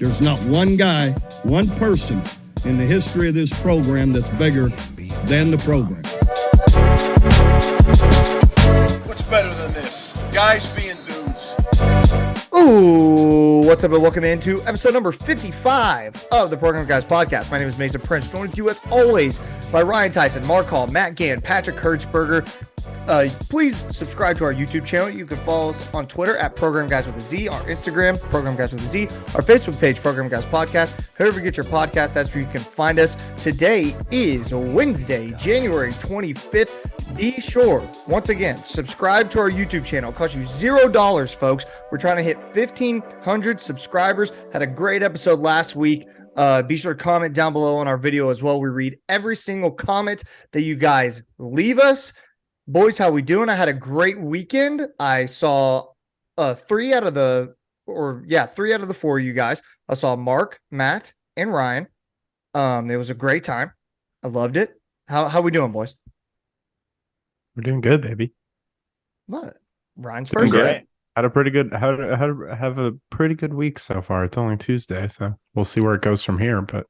There's not one guy, one person in the history of this program that's bigger than the program. What's better than this? Guys being dudes. Ooh, what's up and welcome into episode number 55 of the Program Guys podcast. My name is Mason Prince, joined with you as always by Ryan Tyson, Mark Hall, Matt Gann, Patrick Hertzberger. Please subscribe to our YouTube channel. You can follow us on Twitter at Program Guys with a Z, our Instagram, Program Guys with a Z, our Facebook page, Program Guys Podcast. However you get your podcast, that's where you can find us. Today is Wednesday, January 25th. Be sure, once again, subscribe to our YouTube channel. It costs you $0, folks. We're trying to hit 1,500 subscribers. Had a great episode last week. Be sure to comment down below on our video as well. We read every single comment that you guys leave us. Boys, how we doing? I had a great weekend. I saw three out of the four of you guys. I saw Mark, Matt, and Ryan. It was a great time. I loved it. How we doing, boys? We're doing good, baby. What? Ryan's Doing first. great. Had a pretty good have a pretty good week so far. It's only Tuesday, so we'll see where it goes from here. But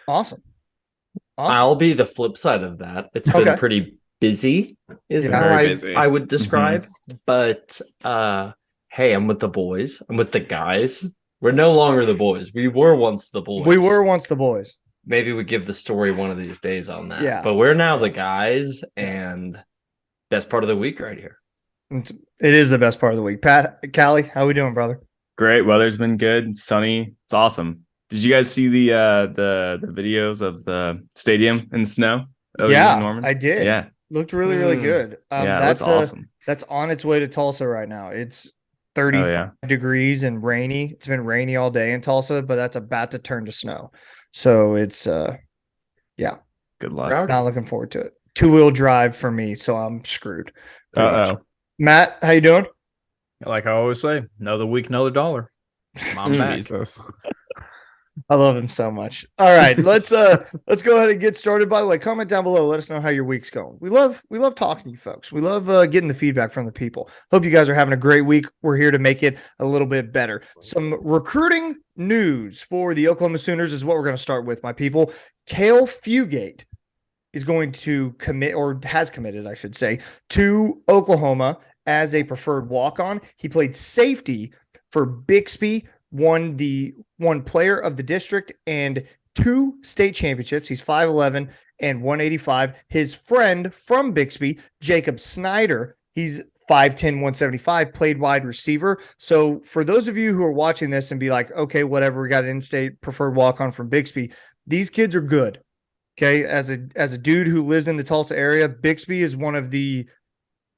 Awesome. I'll be the flip side of that. It's been pretty busy, is Yeah. how Very busy. I would describe. But hey, I'm with the boys. I'm with the guys. We're no longer the boys. We were once the boys. We were once the boys. Maybe we give the story one of these days on that. Yeah. But we're now the guys, and best part of the week right here. It is the best part of the week. Pat, Callie, how we doing, brother? Great. Weather's been good. It's sunny. It's awesome. Did you guys see the videos of the stadium in the snow? Yeah, Norman? I did. Yeah. Looked really, really good. Yeah, that's that's awesome. That's on its way to Tulsa right now. It's 35 degrees and rainy. It's been rainy all day in Tulsa, but that's about to turn to snow. So it's Good luck. Rowdy. not looking forward to it. Two-wheel drive for me, so I'm screwed. pretty much. Uh-oh. Matt, how you doing? Like I always say, another week, another dollar. Mom's back. Jesus. I love him so much. All right, let's go ahead and get started. By the way, comment down below. Let us know how your week's going. We love talking to you folks. We love getting the feedback from the people. Hope you guys are having a great week. We're here to make it a little bit better. Some recruiting news for the Oklahoma Sooners is what we're going to start with, my people. Cale Fugate is going to commit, or has committed, I should say, to Oklahoma as a preferred walk-on. He played safety for Bixby, won player of the district and 2 state championships. He's 5'11" and 185. His friend from Bixby, Jacob Snyder, he's 5'10", 175, played wide receiver. So for those of you who are watching this and be like, okay, whatever, we got an in-state preferred walk-on from Bixby, these kids are good. Okay, as a dude who lives in the Tulsa area, Bixby is one of the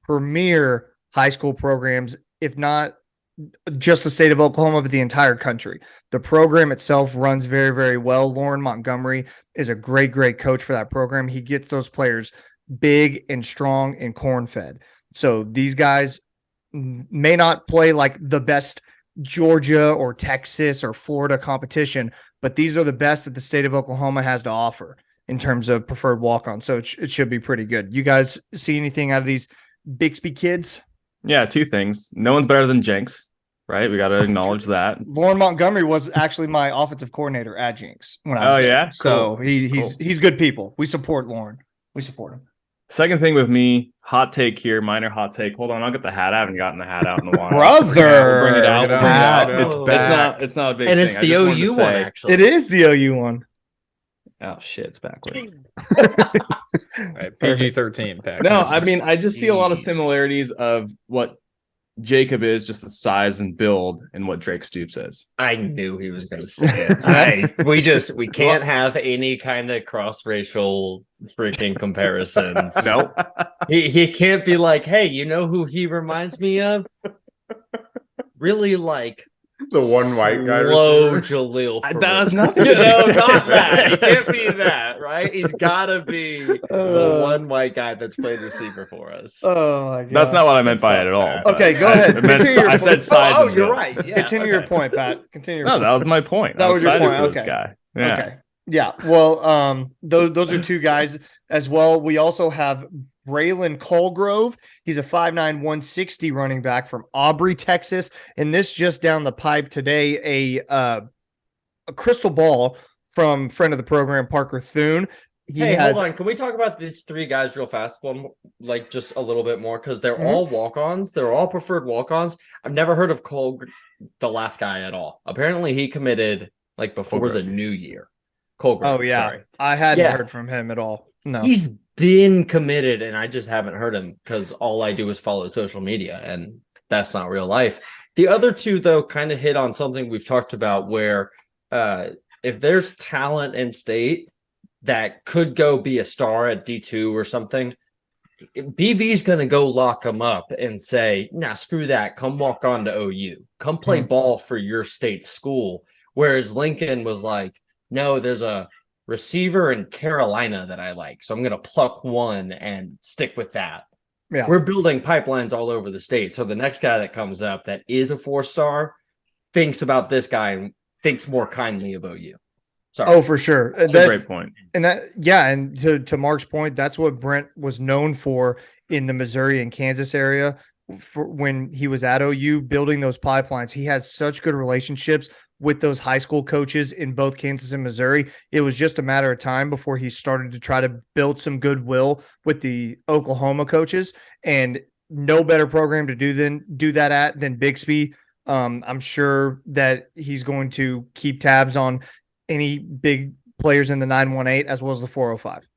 premier high school programs, if not just the state of Oklahoma, but the entire country. The program itself runs very, very well. Lauren Montgomery is a great, great coach for that program. He gets those players big and strong and corn-fed. So these guys may not play like the best Georgia or Texas or Florida competition, but these are the best that the state of Oklahoma has to offer in terms of preferred walk-on. So it should be pretty good. You guys see anything out of these Bixby kids? Yeah, 2 things. No one's better than Jenks, right? We got to acknowledge that. Lauren Montgomery was actually my offensive coordinator at Jinx when I was there. Yeah? So Cool. he's good people. We support Lauren. We support him. Second thing with me, hot take here, minor hot take. Hold on, I'll get the hat. I haven't gotten the hat out in a while. Brother! We'll bring it out. We'll bring it out. It's back. It's not a big And thing. it's I the just wanted to OU one, say- actually. It is the OU one. Oh shit, it's backwards. All right, PG-13 pack. No, I mean I just see a lot of Jeez. similarities of what Jacob is, just the size and build, and what Drake Stoops is. I knew he was going to say it. We can't have any kind of cross-racial freaking comparisons. Nope. He can't be like, hey, you know who he reminds me of? Really like The one white guy Slow receiver. Jaleel. That Farooq. was not- not that. He can't be that, right? He's got to be the one white guy that's played receiver for us. Oh my god. That's not what I meant by it at all. bad. but Okay, go ahead. I, meant, Continue your I said point. size. Oh, and you're build. right. Yeah, Continue your okay. point, Pat. Continue. Your No, point. that was my point. That I'm was your excited point, for this okay. guy. Yeah. Okay. Yeah. Well, those are 2 guys as well. We also have Braylon Colgrove. He's a 5'9", 160 running back from Aubrey, Texas. And this just down the pipe today, a crystal ball from friend of the program, Parker Thune. Hold on. Can we talk about these three guys real fast? Like just a little bit more because they're all walk-ons. They're all preferred walk-ons. I've never heard of Cole, the last guy at all. Apparently, he committed like before the new year. Cole. Oh yeah, sorry. I hadn't heard from him at all. No, he's been committed, and I just haven't heard him because all I do is follow social media, and that's not real life. The other two, though, kind of hit on something we've talked about, where if there's talent in state that could go be a star at D2 or something, BV's going to go lock him up and say, nah, screw that. Come walk on to OU. Come play ball for your state school. Whereas Lincoln was like, no, there's a receiver in Carolina that I like. So I'm going to pluck one and stick with that. Yeah. We're building pipelines all over the state. So the next guy that comes up that is a 4-star thinks about this guy and thinks more kindly of OU. Sorry. Oh, for sure. That's a great point. And and to Mark's point, that's what Brent was known for in the Missouri and Kansas area when he was at OU, building those pipelines. He has such good relationships with those high school coaches in both Kansas and Missouri. It was just a matter of time before he started to try to build some goodwill with the Oklahoma coaches, and no better program to do that at than Bixby. I'm sure that he's going to keep tabs on any big players in the 918 as well as the 405.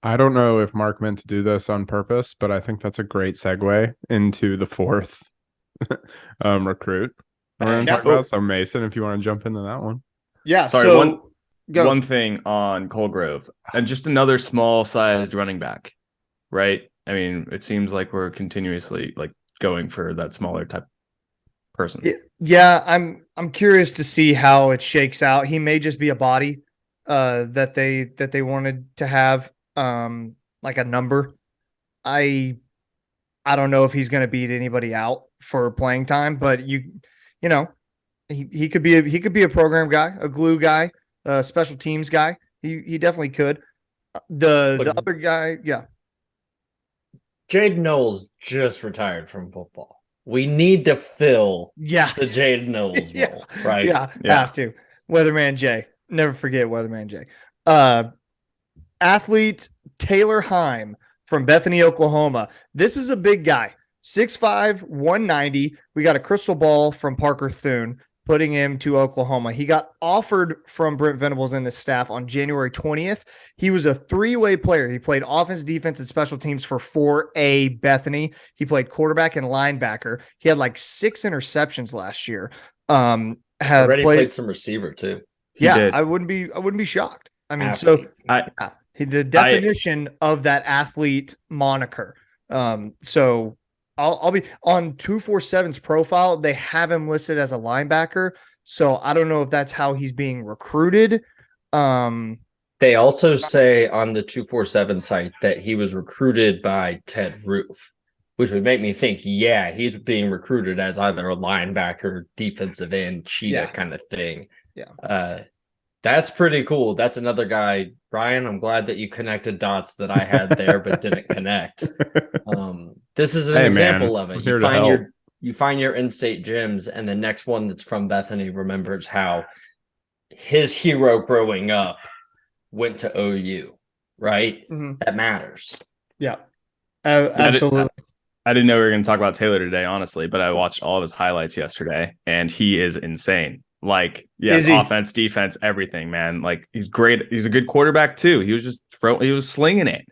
I don't know if Mark meant to do this on purpose, but I think that's a great segue into the fourth recruit we're going to talk about. So Mason, if you want to jump into that one. Yeah. Sorry, so, one thing on Cole Grove, and just another small-sized running back, right? I mean, it seems like we're continuously like going for that smaller type person. Yeah, I'm curious to see how it shakes out. He may just be a body that they wanted to have like a number. I don't know if he's going to beat anybody out for playing time, but you know, he could be a program guy, a glue guy, a special teams guy. He definitely could. The other guy, yeah. Jade Knowles just retired from football. We need to fill the Jade Knowles role, right? Yeah, have to. Weatherman J. Never forget Weatherman J. Athlete Taylor Heim from Bethany, Oklahoma. This is a big guy. 6'5", 190. We got a crystal ball from Parker Thune putting him to Oklahoma. He got offered from Brent Venables and the staff on January 20th. He was a three-way player. He played offense, defense, and special teams for 4A Bethany. He played quarterback and linebacker. He had like 6 interceptions last year. Already played some receiver too. Yeah, I wouldn't be shocked. I mean, the definition of that athlete moniker. So I'll be on 247's profile. They have him listed as a linebacker. So I don't know if that's how he's being recruited. They also say on the 247 site that he was recruited by Ted Roof, which would make me think, he's being recruited as either a linebacker, defensive end, cheetah kind of thing. Yeah. That's pretty cool. That's another guy. Brian, I'm glad that you connected dots that I had there but didn't connect. This is an example of it. You find your in-state gyms, and the next one that's from Bethany remembers how his hero growing up went to OU, right? Mm-hmm. That matters. Yeah, absolutely. I didn't know we were going to talk about Taylor today, honestly, but I watched all of his highlights yesterday, and he is insane. Like, yes, offense, defense, everything, man. Like, he's great. He's a good quarterback too. He was just he was slinging it,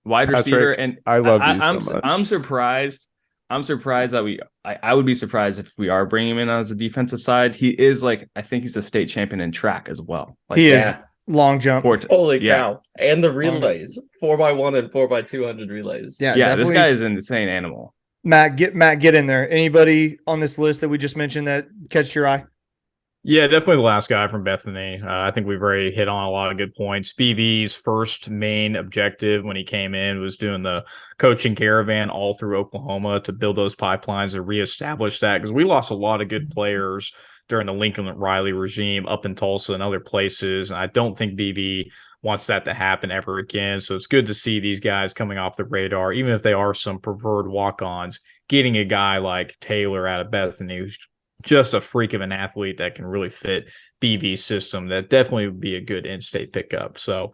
wide receiver, and I love you so much. I'm surprised. That I would be surprised if we are bringing him in as a defensive side. He is I think he's a state champion in track as well. He is long jump. Holy cow! And the relays, 4x1 and 4x200 relays. Yeah. This guy is an insane animal. Matt, get in there. Anybody on this list that we just mentioned that catch your eye? Yeah, definitely the last guy from Bethany. I think we've already hit on a lot of good points. BV's first main objective when he came in was doing the coaching caravan all through Oklahoma to build those pipelines and reestablish that, because we lost a lot of good players during the Lincoln Riley regime up in Tulsa and other places. And I don't think BV wants that to happen ever again. So it's good to see these guys coming off the radar, even if they are some preferred walk-ons, getting a guy like Taylor out of Bethany who's just a freak of an athlete that can really fit BV's system. That definitely would be a good in-state pickup. So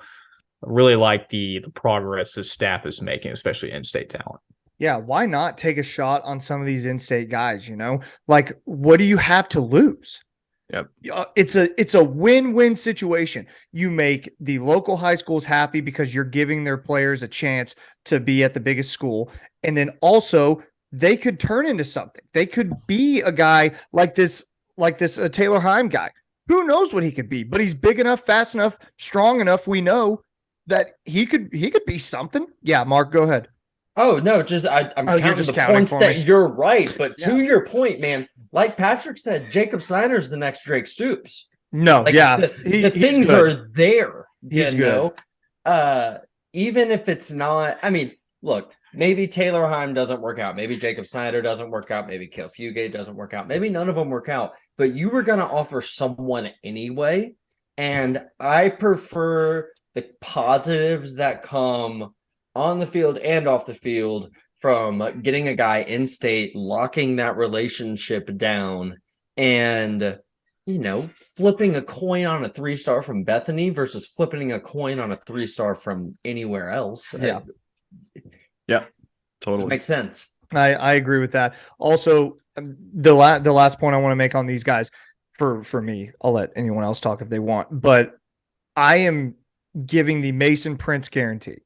I really like the progress this staff is making, especially in-state talent. Yeah, why not take a shot on some of these in-state guys, you know? Like, what do you have to lose? Yep. It's a win-win situation. You make the local high schools happy because you're giving their players a chance to be at the biggest school. And then also they could turn into something. They could be a guy like this Taylor Heim guy. Who knows what he could be, but he's big enough, fast enough, strong enough. We know that he could be something. Yeah, Mark, go ahead. Oh, no, I'm counting the points that you're right. But to your point, man, like Patrick said, Jacob Snyder's the next Drake Stoops. No, the things are there. He's good. Even if it's not, I mean, look, maybe Taylor Heim doesn't work out. Maybe Jacob Snyder doesn't work out. Maybe Cale Fugate doesn't work out. Maybe none of them work out. But you were going to offer someone anyway. And I prefer the positives that come on the field and off the field from getting a guy in state, locking that relationship down, and, you know, flipping a coin on a 3-star from Bethany versus flipping a coin on a 3-star from anywhere else. Yeah. Yeah, totally. Makes sense. I agree with that. Also, the last point I want to make on these guys for me, I'll let anyone else talk if they want, but I am giving the Mason Prince guarantee.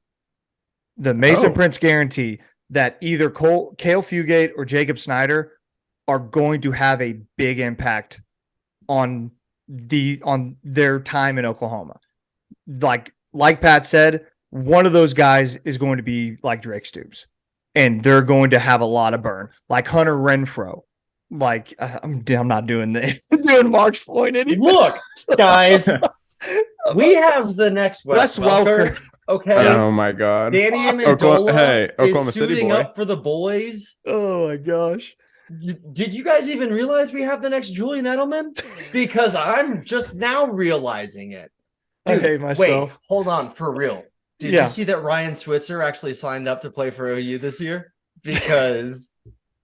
The Mason Prince guarantee that either Cale Fugate or Jacob Snyder are going to have a big impact on their time in Oklahoma. Like Pat said, one of those guys is going to be like Drake Stoops, and they're going to have a lot of burn, like Hunter Renfro. Like I'm not doing doing March Floyd anymore. Look, guys, we have the next Wes Welker. Okay. Oh my God. Danny Amendola Oklahoma is City suiting boy. up for the boys. Oh my gosh. Did you guys even realize we have the next Julian Edelman? Because I'm just now realizing it. Dude, I hate myself. Wait, hold on, for real. Did you see that Ryan Switzer actually signed up to play for OU this year? Because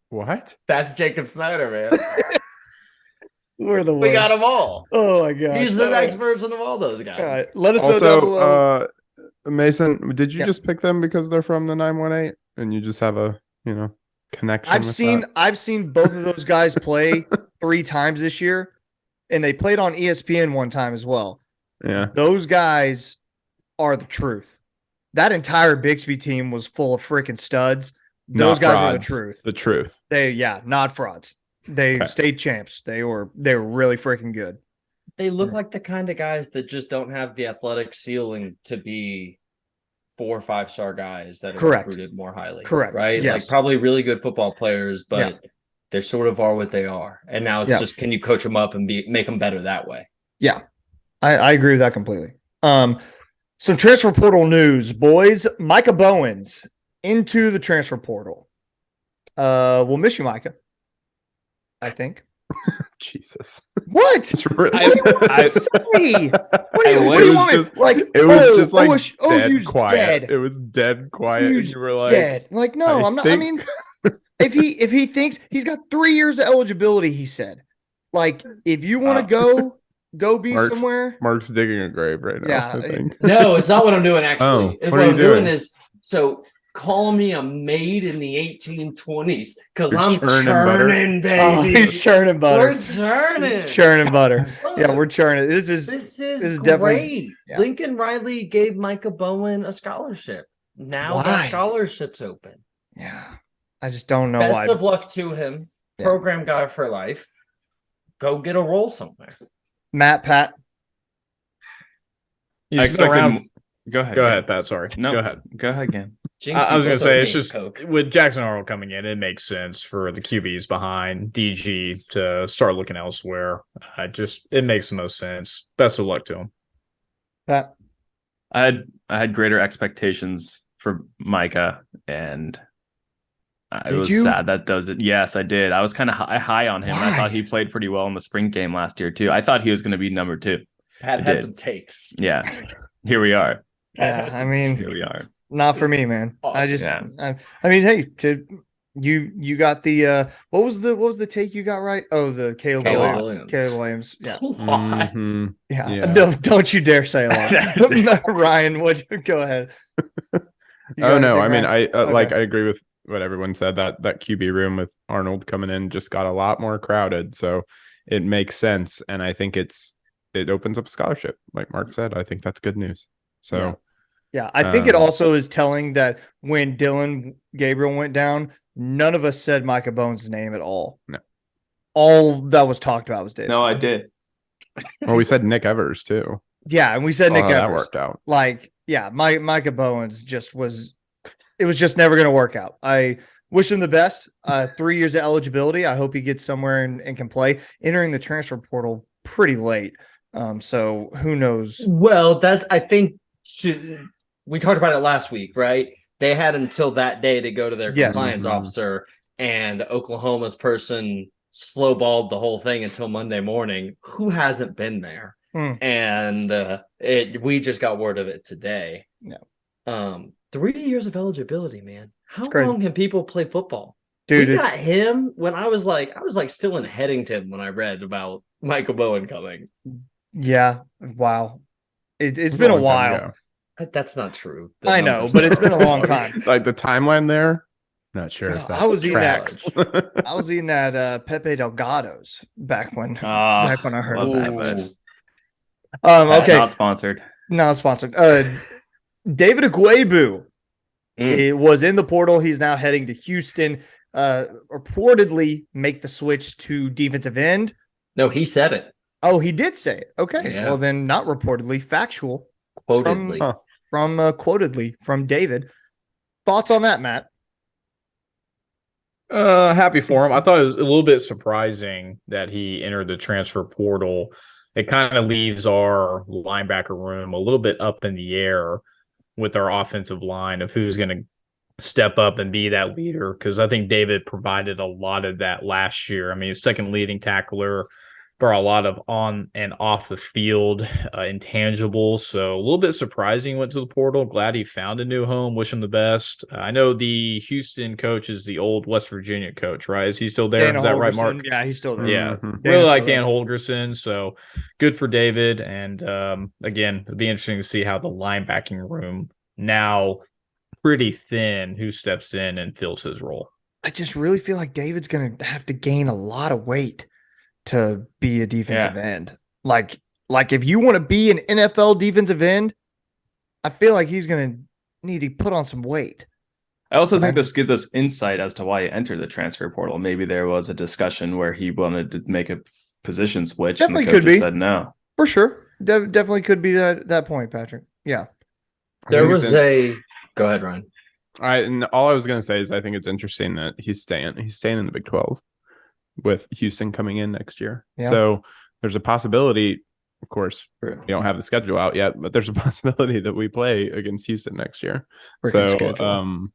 what? That's Jacob Snyder, man. We're the worst. We got them all. Oh my God. He's the next version of all those guys. All right. Let us know down below. Mason, did you just pick them because they're from the 918 and you just have a, connection? I've seen both of those guys play 3 times this year, and they played on ESPN one time as well. Yeah. Those guys are the truth. That entire Bixby team was full of freaking studs. Those guys were the truth. The truth. Not frauds. They state champs. They were really freaking good. They look like the kind of guys that just don't have the athletic ceiling to be 4 or 5-star guys that are recruited more highly. Correct. Right? Yes. Like probably really good football players, but they sort of are what they are. And now it's just, can you coach them up and make them better that way? Yeah. I agree with that completely. Some transfer portal news, boys. Micah Bowens into the transfer portal. We'll miss you, Micah. I think. Jesus. What? What do you want to say? What do you want? Like it was just like dead quiet. Dead. It was dead quiet. And you were like, dead. Like, no, I'm not. I mean, if he thinks he's got 3 years of eligibility, he said, like, if you want to go be somewhere. Mark's digging a grave right now. Yeah. I think. No, it's not what I'm doing. Actually, what are you doing? Is call me a maid in the 1820s because I'm churning, baby. Oh, he's churning butter. We're churning. Churning butter. Yeah, we're churning. This is great. definitely. Yeah. Lincoln Riley gave Micah Bowen a scholarship. Now that scholarship's open. Yeah. I just don't know why. Best of luck to him. Yeah. Program guy for life. Go get a role somewhere. Pat. I expected. Go ahead, Pat. Sorry. No, go ahead. Go ahead again. I was going to say, it's just with Jackson Arnold coming in, it makes sense for the QBs behind DG to start looking elsewhere. It makes the most sense. Best of luck to him. Pat. I had greater expectations for Micah, and it was sad that does it. Yes, I did. I was kind of high on him. I thought he played pretty well in the spring game last year too. I thought he was going to be number 2. Pat had some takes. Yeah, here we are. Yeah, I mean, here we are. Not for me, man. Awesome. I mean, hey, You got the what was the take you got right? Oh, the Caleb Williams. Caleb Williams. Yeah. Mhm. Yeah. Yeah. No, don't you dare say a lot. Ryan, go ahead. Oh no, I mean, Ryan? I agree with what everyone said, that QB room with Arnold coming in just got a lot more crowded, so it makes sense, and I think it opens up a scholarship, like Mark said. I think that's good news. So yeah, I think it also is telling that when Dylan Gabriel went down, none of us said Micah Bones' name at all. No. All that was talked about was Dave. No, I did. Well, we said Nick Evers too. Yeah, and we said Nick Evers. That worked out. Like, yeah, Micah Bowens it was just never going to work out. I wish him the best. 3 years of eligibility. I hope he gets somewhere and can play. Entering the transfer portal pretty late. So who knows? Well, I think we talked about it last week, right? They had until that day to go to their compliance officer, and Oklahoma's person slowballed the whole thing until Monday morning. Who hasn't been there? And we just got word of it today. Yeah. 3 years of eligibility, man. How long can people play football? Dude, we got him when I was still in Headington when I read about Michael Bowen coming. Yeah. Wow. It's been a while. That's not true. I know, but it's been a long time. Like the timeline there, not sure if that's I was eating that Pepe Delgado's back when I heard of that. Okay. Not sponsored. Not sponsored. David Ugwoegbu it was in the portal. He's now heading to Houston. Reportedly make the switch to defensive end. No, he said it. Oh, he did say it. Okay. Yeah. Well, then not reportedly, factual. Quotedly. Quotedly from David. Thoughts on that, Matt? Happy for him. I thought it was a little bit surprising that he entered the transfer portal. It kind of leaves our linebacker room a little bit up in the air with our offensive line of who's going to step up and be that leader, because I think David provided a lot of that last year. I mean, his second leading tackler, brought a lot of on and off the field intangibles. So a little bit surprising he went to the portal. Glad he found a new home. Wish him the best. I know the Houston coach is the old West Virginia coach, right? Is he still there? Is that right, Mark? Yeah, he's still there. Yeah, really like Dan Holgerson. So good for David. And again, it'll be interesting to see how the linebacking room, now pretty thin, who steps in and fills his role. I just really feel like David's going to have to gain a lot of weight to be a defensive end. Like if you want to be an NFL defensive end, I feel like he's going to need to put on some weight. I also think this gives us insight as to why he entered the transfer portal. Maybe there was a discussion where he wanted to make a position switch, definitely and the coach said no. For sure. Definitely could be that point, Patrick. Yeah. There was go ahead, Ryan. And all I was going to say is I think it's interesting that he's staying in the Big 12 with Houston coming in next year. Yeah. So there's a possibility, of course, we don't have the schedule out yet, but there's a possibility that we play against Houston next year. I'm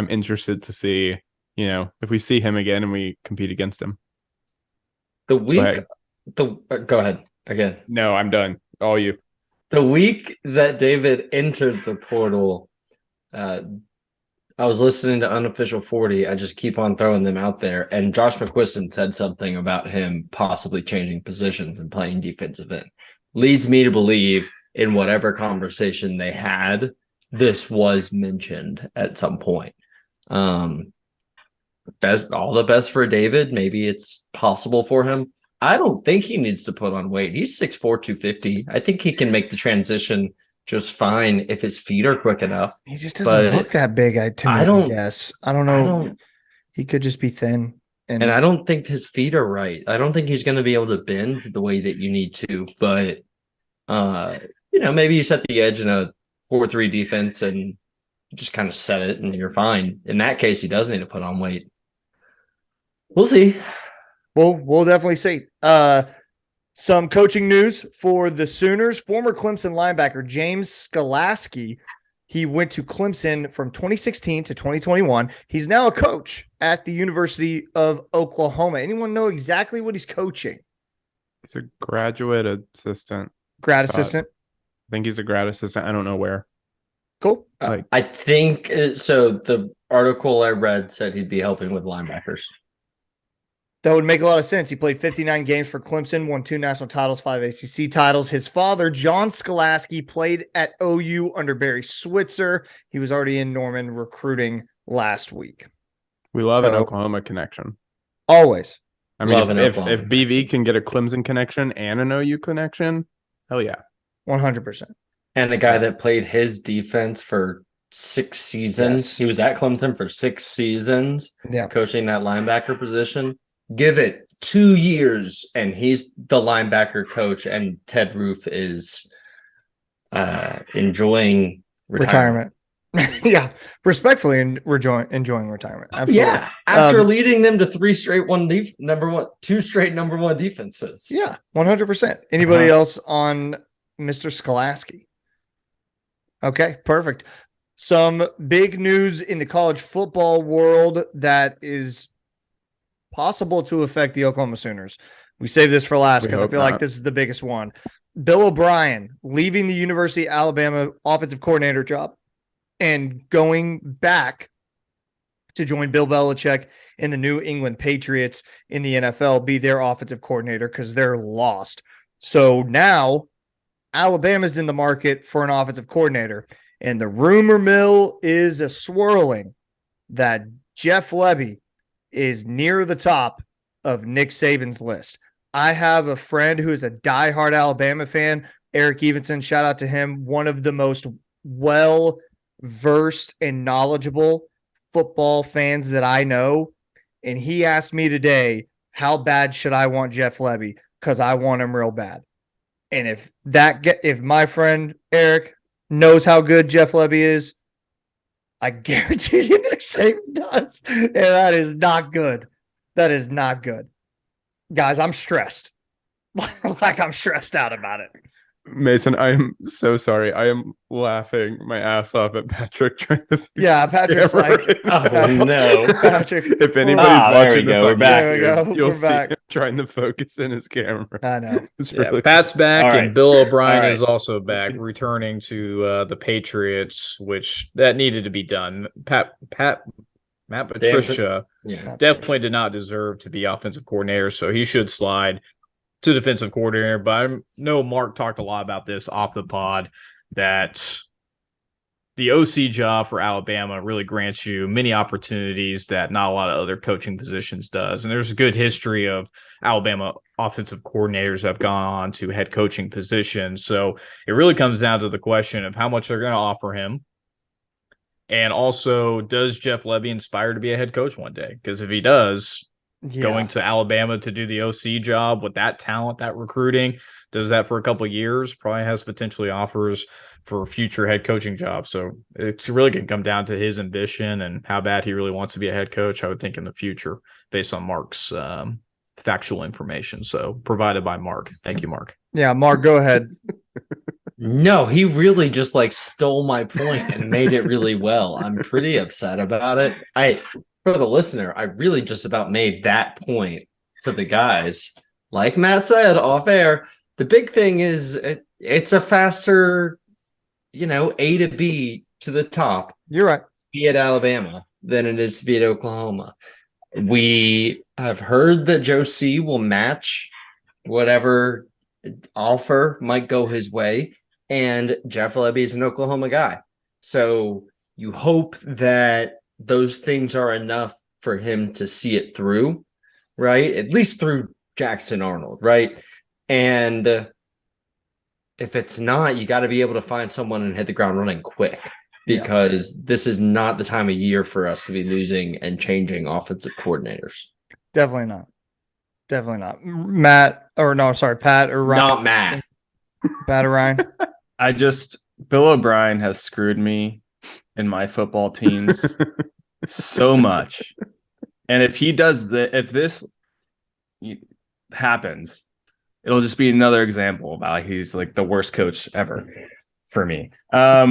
interested to see, if we see him again and we compete against him. Go ahead again. No, I'm done. All you. The week that David entered the portal, I was listening to Unofficial 40. I just keep on throwing them out there. And Josh McQuiston said something about him possibly changing positions and playing defensive end. Leads me to believe in whatever conversation they had, this was mentioned at some point. All the best for David. Maybe it's possible for him. I don't think he needs to put on weight. He's 6'4", 250. I think he can make the transition just fine if his feet are quick enough. He just doesn't look that big. I don't know. He could just be thin. And I don't think his feet are right. I don't think he's going to be able to bend the way that you need to. But, maybe you set the edge in a 4-3 defense and just kind of set it and you're fine. In that case, he does need to put on weight. We'll see. We'll definitely see. Some coaching news for the Sooners. Former Clemson linebacker James Skolaski, he went to Clemson from 2016 to 2021. He's now a coach at the University of Oklahoma. Anyone know exactly what he's coaching? He's a graduate assistant. Grad assistant? I think he's a grad assistant. I don't know where. Cool. I think so. article I read said he'd be helping with linebackers. That would make a lot of sense. He played 59 games for Clemson, won 2 national titles, 5 ACC titles. His father, John Skolasky, played at OU under Barry Switzer. He was already in Norman recruiting last week. We love an Oklahoma connection. Always. I mean, if BV can get a Clemson connection and an OU connection, hell yeah. 100%. And a guy that played his defense for 6 seasons. Yes. He was at Clemson for 6 seasons, coaching that linebacker position. Give it 2 years, and he's the linebacker coach, and Ted Roof is enjoying retirement. Yeah, respectfully enjoying retirement. Absolutely. Yeah, after leading them to 2 straight number one defenses. Yeah, 100%. Anybody else on Mr. Skolasky? Okay, perfect. Some big news in the college football world that is possible to affect the Oklahoma Sooners. We saved this for last because I feel like this is the biggest one. Bill O'Brien leaving the University of Alabama offensive coordinator job and going back to join Bill Belichick in the New England Patriots in the NFL, be their offensive coordinator because they're lost. So now Alabama's in the market for an offensive coordinator, and the rumor mill is swirling that Jeff Lebby is near the top of Nick Saban's list. I have a friend who is a diehard Alabama fan, Eric Evenson. Shout out to him. One of the most well-versed and knowledgeable football fans that I know. And he asked me today, how bad should I want Jeff Lebby? Because I want him real bad. And if my friend Eric knows how good Jeff Lebby is, I guarantee you Nick Saban does. And that is not good. That is not good. Guys, I'm stressed. Like I'm stressed out about it. Mason, I am so sorry. I am laughing my ass off at Patrick trying to Patrick's like, oh no. Patrick. If anybody's watching this on YouTube, you'll see him trying to focus in his camera. I know. Really Pat's back, and Bill O'Brien is also back, returning to the Patriots, which that needed to be done. Matt Patricia definitely did not deserve to be offensive coordinator, so he should slide to defensive coordinator. But I know Mark talked a lot about this off the pod, that the OC job for Alabama really grants you many opportunities that not a lot of other coaching positions does. And there's a good history of Alabama offensive coordinators that have gone on to head coaching positions. So it really comes down to the question of how much they're going to offer him. And also, does Jeff Lebby inspire to be a head coach one day? Because if he does, going to Alabama to do the OC job with that talent, that recruiting, does that for a couple of years, probably has potentially offers for future head coaching jobs. So it's really going to come down to his ambition and how bad he really wants to be a head coach, I would think, in the future, based on Mark's factual information. So provided by Mark. Thank you, Mark. Yeah, Mark, go ahead. No, he really just stole my point and made it really well. I'm pretty upset about it. For the listener, I really just about made that point to the guys. Like Matt said off air, the big thing is it's a faster, A to B to the top. You're right. Be at Alabama than it is to be at Oklahoma. We have heard that Joe C will match whatever offer might go his way. And Jeff Lebby is an Oklahoma guy. So you hope that those things are enough for him to see it through, right? At least through Jackson Arnold, right? And if it's not, you got to be able to find someone and hit the ground running quick, because this is not the time of year for us to be losing and changing offensive coordinators. Definitely not. Pat or Ryan. Not Matt. Pat or Ryan. Bill O'Brien has screwed me in my football teams so much. And if this happens, it'll just be another example of how he's like the worst coach ever for me. I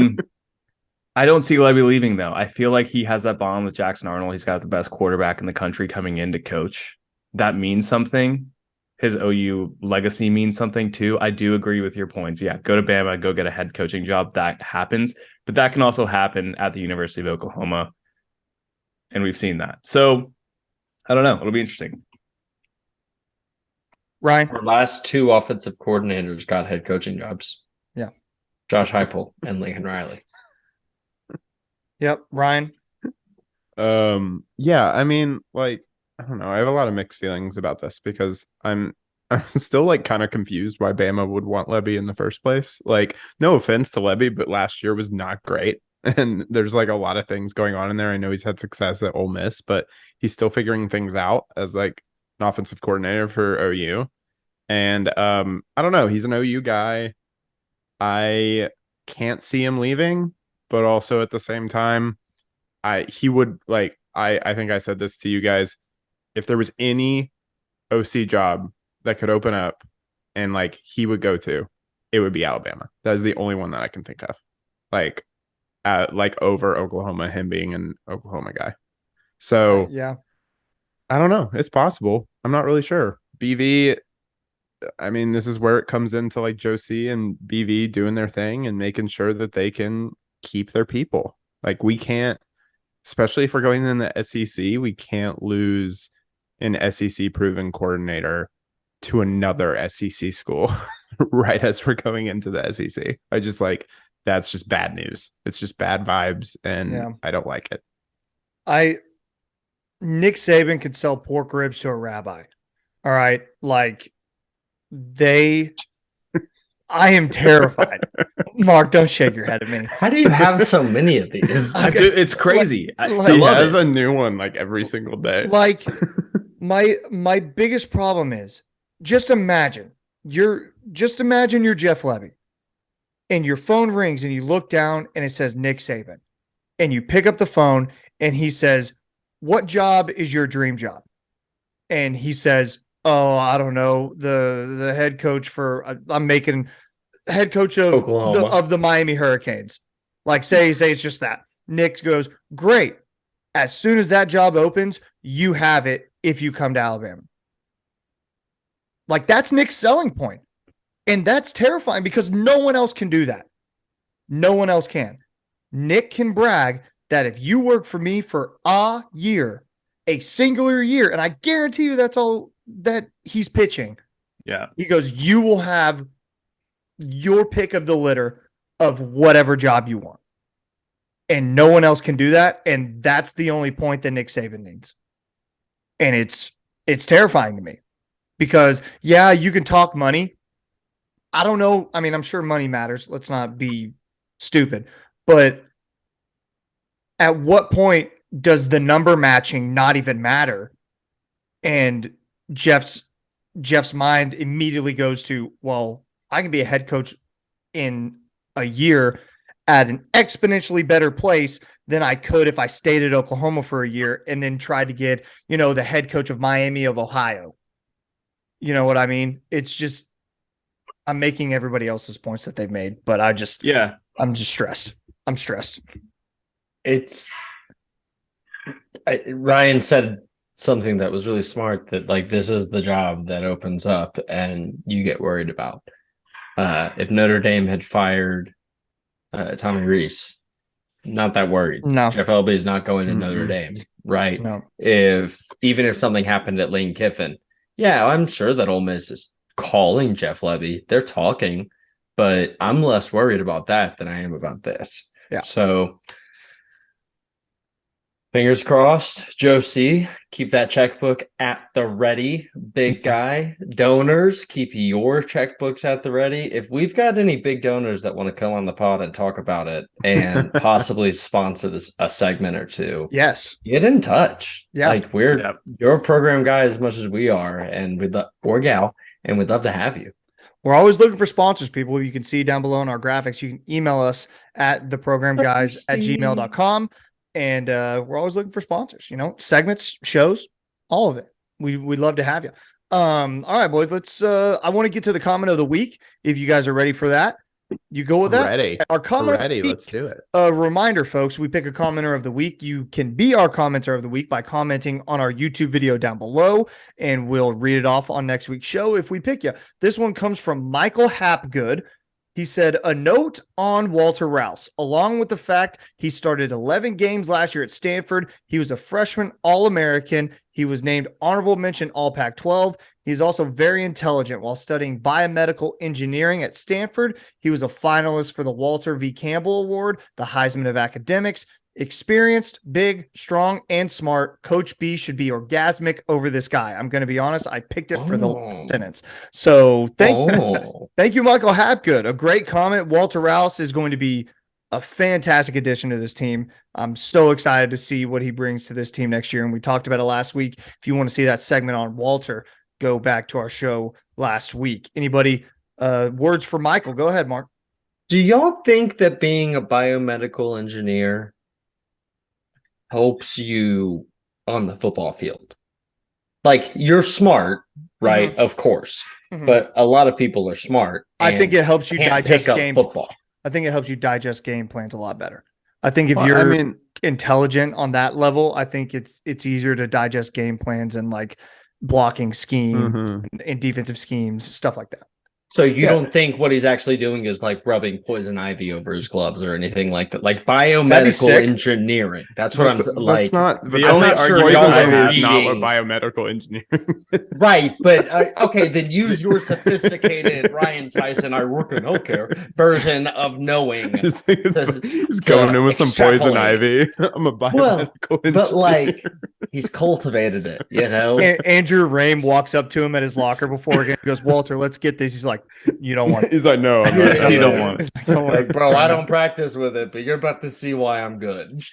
don't see Lebby leaving, though. I feel like he has that bond with Jackson Arnold. He's got the best quarterback in the country coming in to coach. That means something. His OU legacy means something too. I do agree with your points. Yeah, go to Bama, go get a head coaching job. That happens. But that can also happen at the University of Oklahoma. And we've seen that. So I don't know. It'll be interesting. Ryan? Our last two offensive coordinators got head coaching jobs. Yeah. Josh Heupel and Lincoln Riley. Yep. Ryan? Yeah, I mean, like, I don't know. I have a lot of mixed feelings about this because I'm still like kind of confused why Bama would want Lebby in the first place. Like, no offense to Lebby, but last year was not great. And there's like a lot of things going on in there. I know he's had success at Ole Miss, but he's still figuring things out as like an offensive coordinator for OU. And I don't know. He's an OU guy. I can't see him leaving, but also at the same time, he would like I think I said this to you guys. If there was any OC job that could open up and like he would go to, it would be Alabama. That is the only one that I can think of. Like over Oklahoma, him being an Oklahoma guy. So yeah, I don't know. It's possible. I'm not really sure. BV, I mean, this is where it comes into like Josie and BV doing their thing and making sure that they can keep their people. Like we can't, especially if we're going in the SEC, we can't lose an SEC proven coordinator to another SEC school right as we're going into the SEC. I just like, that's just bad news. It's just bad vibes and I don't like it. Nick Saban could sell pork ribs to a rabbi. All right. Like I am terrified. Mark, don't shake your head at me. How do you have so many of these? It's crazy. He has a new one like every single day. Like my biggest problem is just imagine you're Jeff Lebby and your phone rings and you look down and it says Nick Saban and you pick up the phone and he says, "What job is your dream job?" And he says, "Oh, I don't know, the head coach for I'm making head coach of the Miami Hurricanes." Like say it's just that. Nick goes, "Great. As soon as that job opens, you have it if you come to Alabama." Like that's Nick's selling point. And that's terrifying because no one else can do that. No one else can. Nick can brag that if you work for me for a year, a singular year, and I guarantee you that's all that he's pitching. Yeah. He goes, you will have your pick of the litter of whatever job you want. And no one else can do that. And that's the only point that Nick Saban needs. And it's terrifying to me because, yeah, you can talk money. I don't know. I mean, I'm sure money matters. Let's not be stupid. But at what point does the number matching not even matter? And Jeff's mind immediately goes to, well, I can be a head coach in a year at an exponentially better place than I could if I stayed at Oklahoma for a year and then tried to get, the head coach of Miami of Ohio. You know what I mean? It's just, I'm making everybody else's points that they've made, but I'm just stressed. I'm stressed. Ryan said something that was really smart that like, this is the job that opens up and you get worried about. If Notre Dame had fired Tommy Rees, not that worried. No. Jeff Lebby is not going to Notre Dame, right? No. Even if something happened at Lane Kiffin, yeah, I'm sure that Ole Miss is calling Jeff Lebby. They're talking, but I'm less worried about that than I am about this. Yeah. So fingers crossed, Joe C. Keep that checkbook at the ready, big guy. Donors, keep your checkbooks at the ready. If we've got any big donors that want to come on the pod and talk about it and possibly sponsor a segment or two, yes, get in touch. Yeah, like we're your program guy as much as we are, and or gal, and we'd love to have you. We're always looking for sponsors, people. You can see down below in our graphics. You can email us at theprogramguys@gmail.com. And we're always looking for sponsors, segments, shows, all of it. We'd love to have you. All right, boys, let's I want to get to the comment of the week. If you guys are ready for that, you go with that. Ready. Our comment ready. Let's do it. A reminder, folks, we pick a commenter of the week. You can be our commenter of the week by commenting on our YouTube video down below, and we'll read it off on next week's show if we pick you. This one comes from Michael Hapgood. He said, a note on Walter Rouse, along with the fact he started 11 games last year at Stanford. He was a freshman All-American. He was named honorable mention All Pac-12. He's also very intelligent. While studying biomedical engineering at Stanford, he was a finalist for the Walter V. Campbell Award, the Heisman of Academics. Experienced, big, strong, and smart. Coach B should be orgasmic over this guy. I'm going to be honest. I picked it for the sentence. So thank you, Michael Hapgood. A great comment. Walter Rouse is going to be a fantastic addition to this team. I'm so excited to see what he brings to this team next year. And we talked about it last week. If you want to see that segment on Walter, go back to our show last week. Anybody, words for Michael? Go ahead, Mark. Do y'all think that being a biomedical engineer helps you on the football field? Like, you're smart, right? Mm-hmm. Of course. Mm-hmm. But a lot of people are smart. I think it helps you digest game football. I think it helps you digest game plans a lot better. I think if you're intelligent on that level, I think it's easier to digest game plans and like blocking scheme and defensive schemes, stuff like that. So you don't think what he's actually doing is like rubbing poison ivy over his gloves or anything like that? Like biomedical engineering. That's what I'm like. That's not the only argument is not what biomedical engineering. Right, but okay, then use your sophisticated Ryan Tyson, I work in healthcare version of knowing. He's going in with some poison ivy. I'm a biomedical engineer. But like he's cultivated it, you know. Andrew Rame walks up to him at his locker before again. He goes, Walter, let's get this. He's like, you don't want it. He's like, no, you don't want it. Like, bro, I don't practice with it, but you're about to see why I'm good.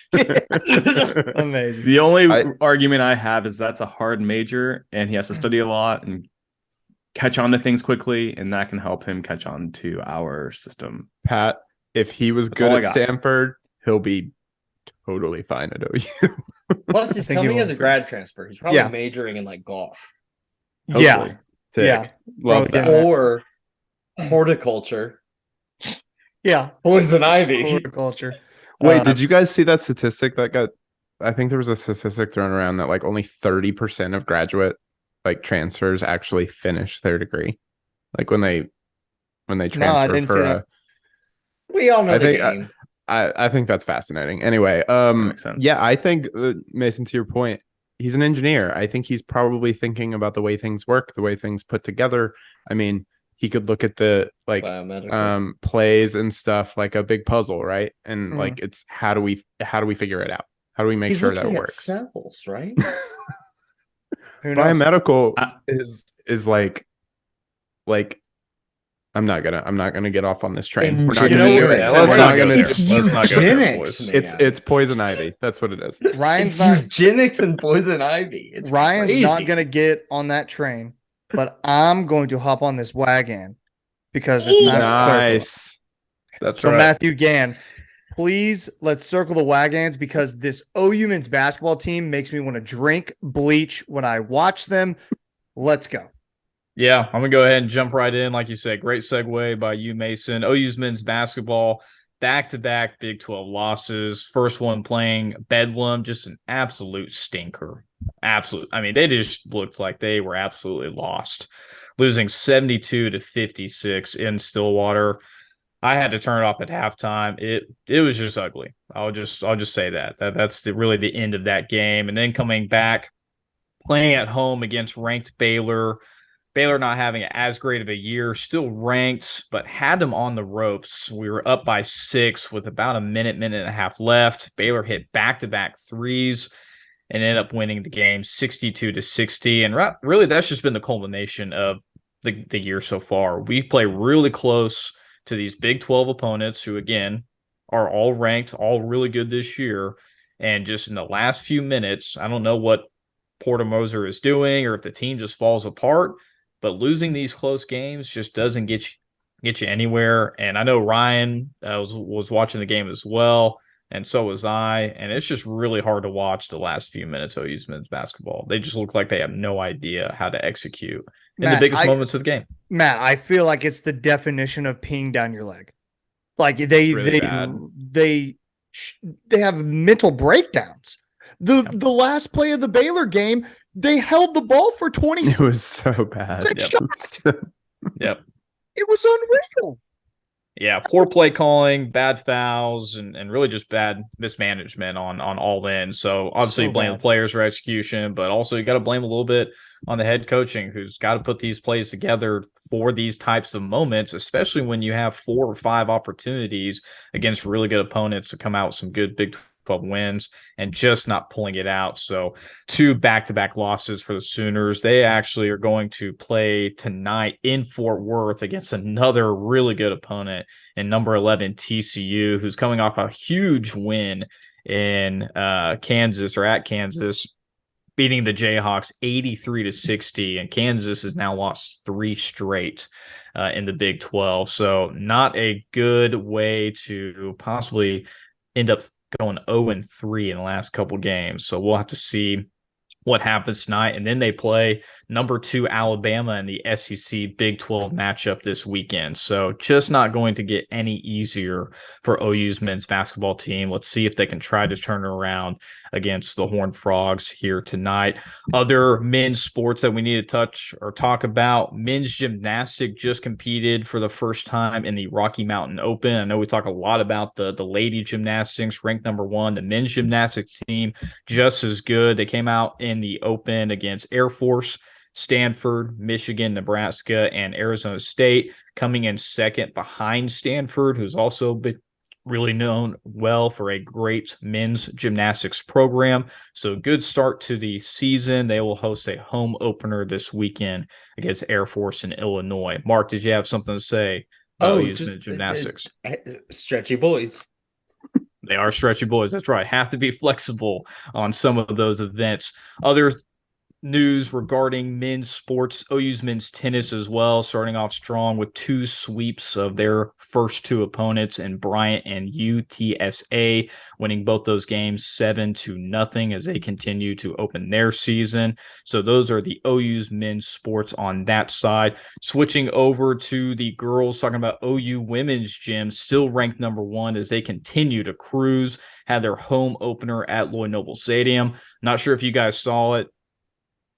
Amazing. The only argument I have is that's a hard major and he has to study a lot and catch on to things quickly, and that can help him catch on to our system. Pat, if he was good at Stanford, he'll be totally fine at OU. Plus, he's coming as a grad transfer. He's probably majoring in like golf. Hopefully. Yeah. Sick. Yeah. Love that. Or horticulture. Yeah. Poison ivy. Horticulture. Wait, did you guys see that statistic that got, I think there was a statistic thrown around that like only 30% of graduate like transfers actually finish their degree. Like when they transfer for a, we all know the game. I think that's fascinating. Anyway, yeah, I think Mason, to your point, he's an engineer. I think he's probably thinking about the way things work, the way things put together. I mean, he could look at the like plays and stuff like a big puzzle, right? And like it's how do we figure it out? How do we make sure that works? Cells, right? Biomedical is like I'm not gonna get off on this train. We're not gonna do it. Let's not go there. It's eugenics. It's poison ivy. That's what it is. Ryan's eugenics and poison ivy. It's Ryan's crazy. not gonna get on that train, but I'm going to hop on this wagon because it's nice. That's so right. Matthew Gann, please let's circle the wagons because this OU men's basketball team makes me want to drink bleach when I watch them. Let's go. Yeah, I'm going to go ahead and jump right in. Like you said, great segue by you, Mason. OU's men's basketball, back-to-back Big 12 losses. First one playing Bedlam, just an absolute stinker. Absolute. I mean, they just looked like they were absolutely lost. Losing 72-56 in Stillwater. I had to turn it off at halftime. It was just ugly. I'll just say that. That's really the end of that game. And then coming back, playing at home against ranked Baylor. Baylor not having as great of a year, still ranked, but had them on the ropes. We were up by 6 with about a minute and a half left. Baylor hit back-to-back threes and ended up winning the game 62-60. And really, that's just been the culmination of the year so far. We play really close to these Big 12 opponents who, again, are all ranked, all really good this year. And just in the last few minutes, I don't know what Porter Moser is doing or if the team just falls apart. But losing these close games just doesn't get you anywhere. And I know Ryan was watching the game as well, and so was I. And it's just really hard to watch the last few minutes of OU's men's basketball. They just look like they have no idea how to execute in the biggest moments of the game. Matt, I feel like it's the definition of peeing down your leg. Like they have mental breakdowns. The last play of the Baylor game, they held the ball for 20 seconds. It was so bad. Yep. It was unreal. Yeah, poor play calling, bad fouls, and really just bad mismanagement on all ends. So obviously So you blame the bad. players for execution, but also you got to blame a little bit on the head coaching who's got to put these plays together for these types of moments, especially when you have 4 or 5 opportunities against really good opponents to come out with some good Big 12 wins and just not pulling it out. So 2 back-to-back losses for the Sooners. They actually are going to play tonight in Fort Worth against another really good opponent and number 11 TCU, who's coming off a huge win in Kansas or at Kansas, beating the Jayhawks 83-60, and Kansas has now lost 3 straight in the Big 12. So not a good way to possibly end up going 0-3 in the last couple games. So we'll have to see what happens tonight. And then they play number 2 Alabama in the SEC Big 12 matchup this weekend. So just not going to get any easier for OU's men's basketball team. Let's see if they can try to turn it around against the Horned Frogs here tonight. Other men's sports that we need to touch or talk about: men's gymnastics just competed for the first time in the Rocky Mountain Open. I know we talk a lot about the lady gymnastics, ranked number 1. The men's gymnastics team just as good. They came out in the Open against Air Force, Stanford, Michigan, Nebraska, and Arizona State, coming in second behind Stanford, who's also been really known well for a great men's gymnastics program. So good start to the season. They will host a home opener this weekend against Air Force in Illinois. Mark, did you have something to say about men's gymnastics? Stretchy boys. They are stretchy boys. That's right. Have to be flexible on some of those events. Other news regarding men's sports: OU's men's tennis as well, starting off strong with 2 sweeps of their first 2 opponents in Bryant and UTSA, winning both those games 7-0 as they continue to open their season. So those are the OU's men's sports on that side. Switching over to the girls, talking about OU women's gym, still ranked number 1 as they continue to cruise, had their home opener at Lloyd Noble Stadium. Not sure if you guys saw it.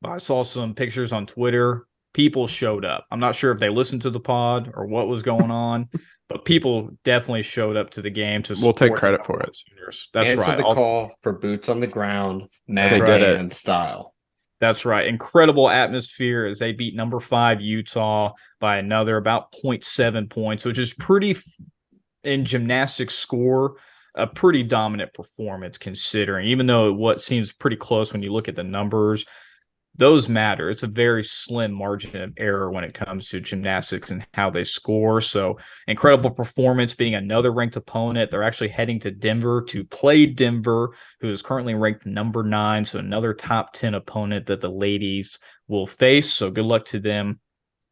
I saw some pictures on Twitter. People showed up. I'm not sure if they listened to the pod or what was going on, but people definitely showed up to the game to We'll take support credit for it. Juniors. That's Answer right. the call for boots on the ground, They Matt did it. and style. That's right. Incredible atmosphere as they beat number 5 Utah by another about 0.7 points, which is pretty in gymnastics score, a pretty dominant performance considering, even though what seems pretty close when you look at the numbers, those matter. It's a very slim margin of error when it comes to gymnastics and how they score. So incredible performance, being another ranked opponent. They're actually heading to Denver to play Denver, who is currently ranked number 9. So another top 10 opponent that the ladies will face. So good luck to them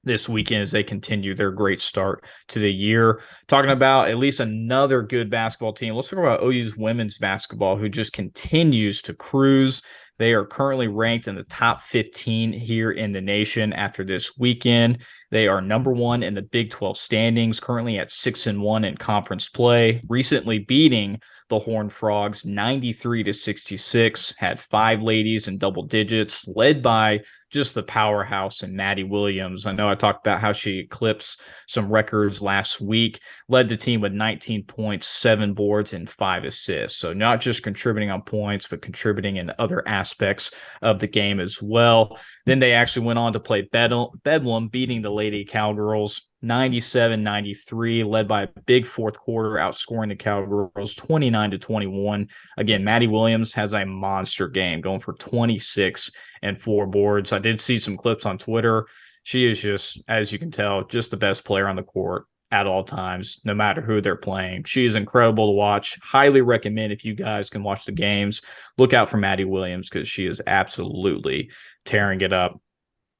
this weekend as they continue their great start to the year. Talking about at least another good basketball team, let's talk about OU's women's basketball, who just continues to cruise. They are currently ranked in the top 15 here in the nation after this weekend. They are number 1 in the Big 12 standings, currently at 6-1 in conference play, recently beating the Horned Frogs 93-66, had 5 ladies in double digits, led by just the powerhouse and Maddie Williams. I know I talked about how she eclipsed some records last week, led the team with 19 points, 7 boards, and 5 assists. So not just contributing on points, but contributing in other aspects of the game as well. Then they actually went on to play Bedlam, beating the Lady Cowgirls 97-93, led by a big fourth quarter, outscoring the Cowgirls 29-21. Again, Maddie Williams has a monster game, going for 26 and 4 boards. I did see some clips on Twitter. She is just, as you can tell, just the best player on the court at all times, no matter who they're playing. She is incredible to watch. Highly recommend, if you guys can watch the games, look out for Maddie Williams, because she is absolutely tearing it up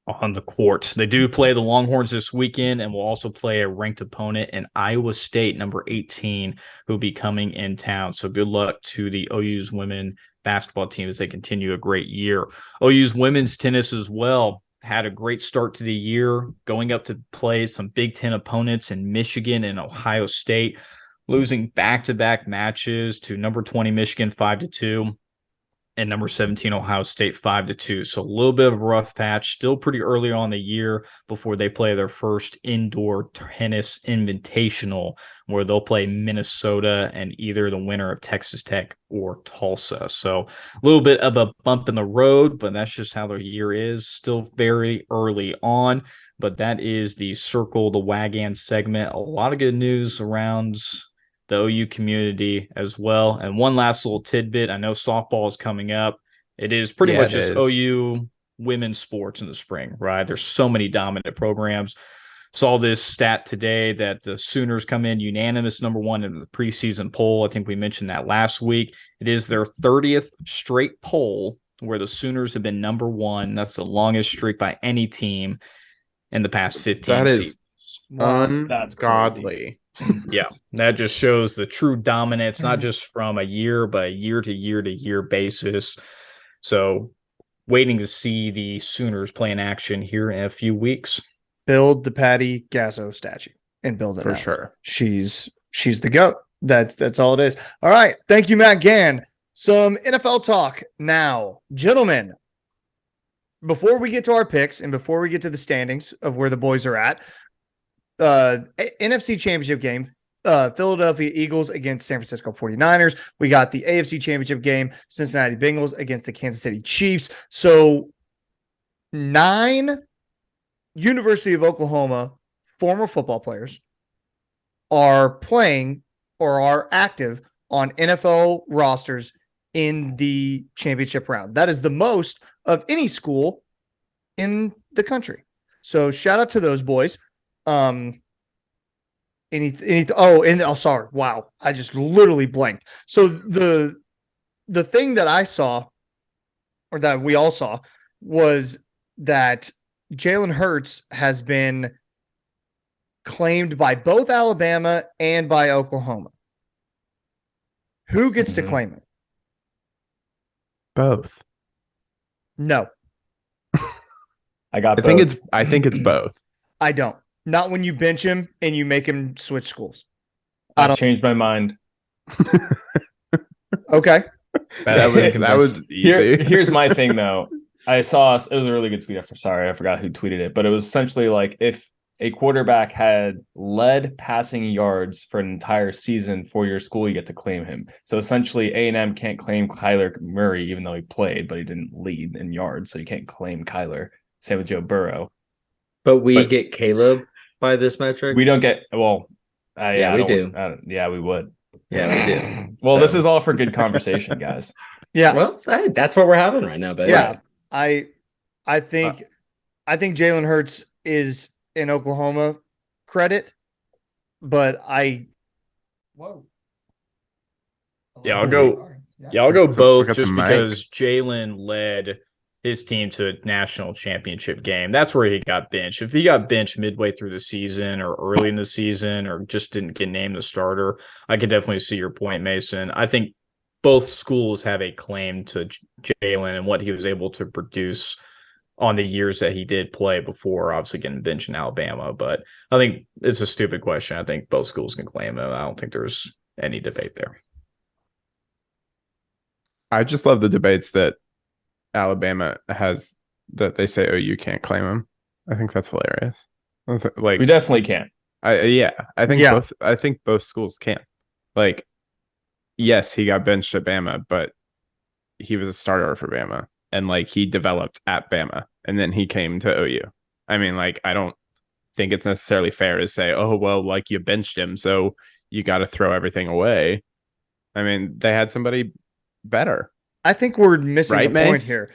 on the court. They do play the Longhorns this weekend and will also play a ranked opponent in Iowa State, number 18, who will be coming in town. So good luck to the OU's women basketball team as they continue a great year. OU's women's tennis as well had a great start to the year, going up to play some Big Ten opponents in Michigan and Ohio State, losing back-to-back matches to number 20 Michigan 5-2. and number 17 Ohio State 5-2. So a little bit of a rough patch, still pretty early on the year before they play their first indoor tennis invitational, where they'll play Minnesota and either the winner of Texas Tech or Tulsa. So a little bit of a bump in the road, but that's just how their year is. Still very early on, but that is the Circle the Wagon segment. A lot of good news around the OU community as well. And one last little tidbit. I know softball is coming up. It is pretty much just OU women's sports in the spring, right? There's so many dominant programs. Saw this stat today that the Sooners come in unanimous number one in the preseason poll. I think we mentioned that last week. It is their 30th straight poll where the Sooners have been number one. That's the longest streak by any team in the past 15 That seasons. is ungodly. Yeah, that just shows the true dominance, not just from a year, but a year to year to year basis. So waiting to see the Sooners play in action here in a few weeks. Build the Patty Gasso statue and build it For out. sure. She's the GOAT. That's all it is. All right. Thank you, Matt Gann. Some NFL talk now. Gentlemen, before we get to our picks and before we get to the standings of where the boys are at, NFC Championship game, Philadelphia Eagles against San Francisco 49ers. We got the AFC Championship game, Cincinnati Bengals against the Kansas City Chiefs. So 9 University of Oklahoma former football players are playing or are active on NFL rosters in the championship round. That is the most of any school in the country. So shout out to those boys. Sorry. Wow. I just literally blanked. So the thing that I saw, or that we all saw, was that Jalen Hurts has been claimed by both Alabama and by Oklahoma. Who gets to claim it? Both. No, I think it's both. I don't. Not when you bench him and you make him switch schools. I've changed my mind. Okay. That was easy. Here's my thing though. I saw it was a really good tweet. I forgot who tweeted it, but it was essentially like if a quarterback had led passing yards for an entire season for your school, you get to claim him. So essentially, A&M can't claim Kyler Murray even though he played, but he didn't lead in yards, so you can't claim Kyler. Same with Joe Burrow. But we get Caleb by this metric. We don't get we do. Yeah, we would. Yeah, we do. Well, this is all for good conversation, guys. Yeah. Well, hey, that's what we're having right now, baby. Yeah. I think Jalen Hurts is in Oklahoma credit, but I'll go both just because Jalen led his team to a national championship game. That's where he got benched. If he got benched midway through the season or early in the season or just didn't get named the starter, I can definitely see your point, Mason. I think both schools have a claim to Jalen and what he was able to produce on the years that he did play before, obviously getting benched in Alabama. But I think it's a stupid question. I think both schools can claim him. I don't think there's any debate there. I just love the debates that Alabama has that they say, you can't claim him. I think that's hilarious. Like we definitely can. I think both schools can. Like, yes, he got benched at Bama, but he was a starter for Bama. And like he developed at Bama and then he came to OU. I mean, like, I don't think it's necessarily fair to say, oh, well, like you benched him, so you got to throw everything away. I mean, they had somebody better. I think we're missing the point here.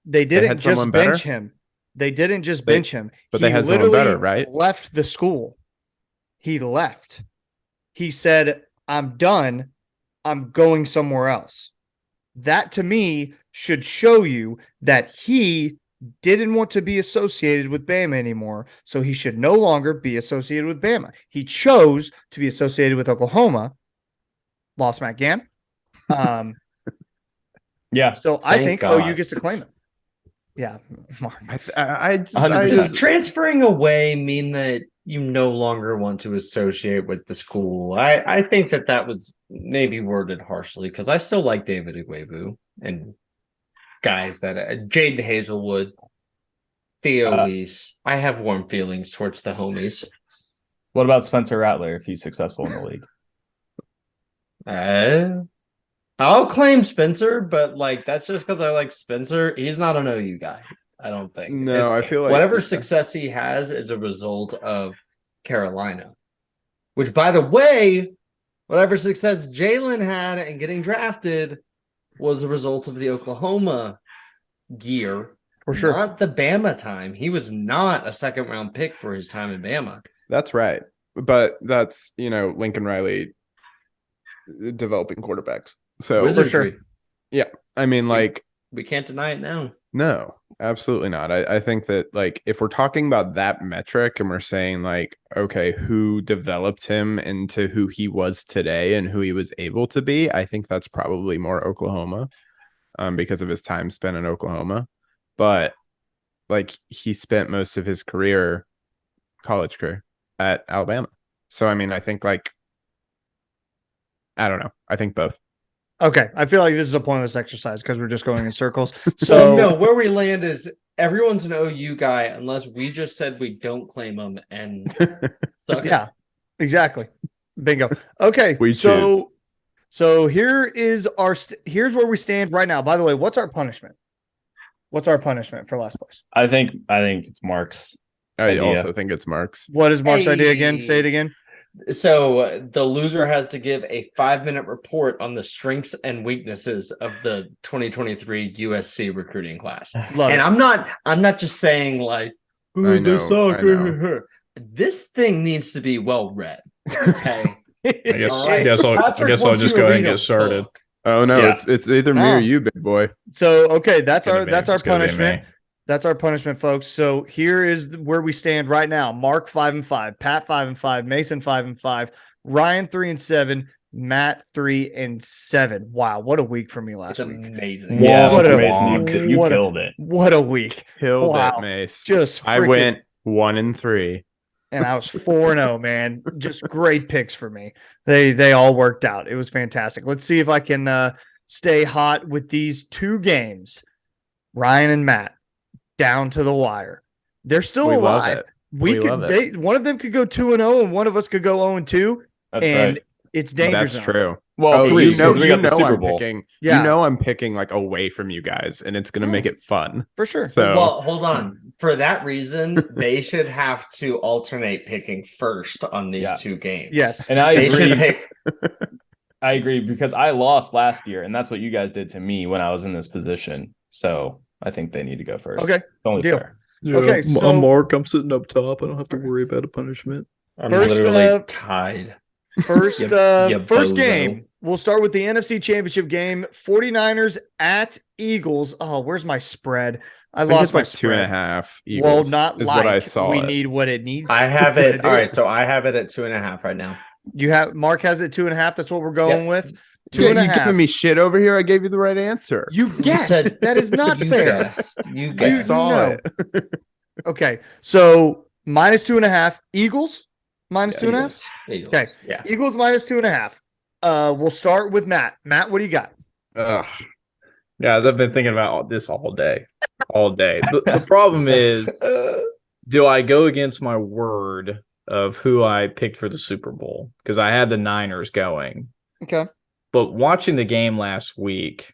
They didn't just bench him. They didn't just bench him. But they had someone better, right? Left the school. He left. He said, I'm done. I'm going somewhere else. That to me should show you that he didn't want to be associated with Bama anymore. So he should no longer be associated with Bama. He chose to be associated with Oklahoma. Lost Matt Gann. Yeah. So I think OU gets to claim it. Yeah. Does transferring away mean that you no longer want to associate with the school. I think that was maybe worded harshly because I still like David Ugwoegbu and guys that Jaden Hazelwood, Theo Weiss. I have warm feelings towards the homies. What about Spencer Rattler if he's successful in the league? I'll claim Spencer, but like that's just because I like Spencer. He's not an OU guy. I don't think. No, I feel like whatever success he has is a result of Carolina. Which, by the way, whatever success Jalen had in getting drafted was a result of the Oklahoma gear. For sure. Not the Bama time. He was not a second round pick for his time in Bama. That's right. But that's, Lincoln Riley developing quarterbacks. So for sure. Yeah. I mean, we can't deny it now. No, absolutely not. I think that if we're talking about that metric and we're saying okay, who developed him into who he was today and who he was able to be, I think that's probably more Oklahoma because of his time spent in Oklahoma. But he spent most of his college career at Alabama. So, I mean, I think I don't know. I think both. Okay, I feel like this is a pointless exercise because we're just going in circles. So no, where we land is everyone's an OU guy unless we just said we don't claim them and yeah, exactly. Bingo. Okay, we choose. So here's where we stand right now. By the way, what's our punishment? What's our punishment for last place? I think it's Mark's. I also think it's Mark's. What is Mark's idea again? Say it again. So the loser has to give a 5-minute report on the strengths and weaknesses of the 2023 USC recruiting class. I'm not just saying I know. This thing needs to be well read. Okay. I guess I'll just go ahead and get started. Oh no, it's either me or you, big boy. So okay, that's our punishment. That's our punishment, folks. So here is where we stand right now. Mark 5-5, Pat 5-5, Mason 5-5, Ryan 3-7, Matt 3-7. Wow, what a week for me last week! Amazing. Yeah, Mason, you killed it. What a week! Killed it, Mace. I went 1-3, and I was 4-0. Man, just great picks for me. They all worked out. It was fantastic. Let's see if I can stay hot with these two games. Ryan and Matt. Down to the wire. They're still alive. One of them could go 2-0 and one of us could go 0-2. That's right. It's dangerous. That's true. Well, we got the Super Bowl. I'm picking away from you guys, and it's gonna make it fun. For sure. So hold on. For that reason, they should have to alternate picking first on these two games. Yes. And I agree. Should pick. I agree because I lost last year, and that's what you guys did to me when I was in this position. So I think they need to go first. Okay. It's only deal. fair. Yeah, okay, so I'm Mark. I'm sitting up top. I don't have to worry about a punishment. I'm literally tied. First game. We'll start with the NFC Championship game. 49ers at Eagles. Oh, where's my spread? I lost my spread. 2.5. Eagles not is what I saw. We need what it needs. I have it. All right, so I have it at 2.5 right now. Mark has it 2.5. That's what we're going with. 2.5. You giving me shit over here? I gave you the right answer. You guessed. That is not fair. You guessed. Saw it. Okay, so -2.5. Eagles -2.5. Eagles. Okay, yeah. Eagles -2.5. We'll start with Matt. Matt, what do you got? Yeah, I've been thinking about this all day. The problem is, do I go against my word of who I picked for the Super Bowl? Because I had the Niners going. Okay. But watching the game last week,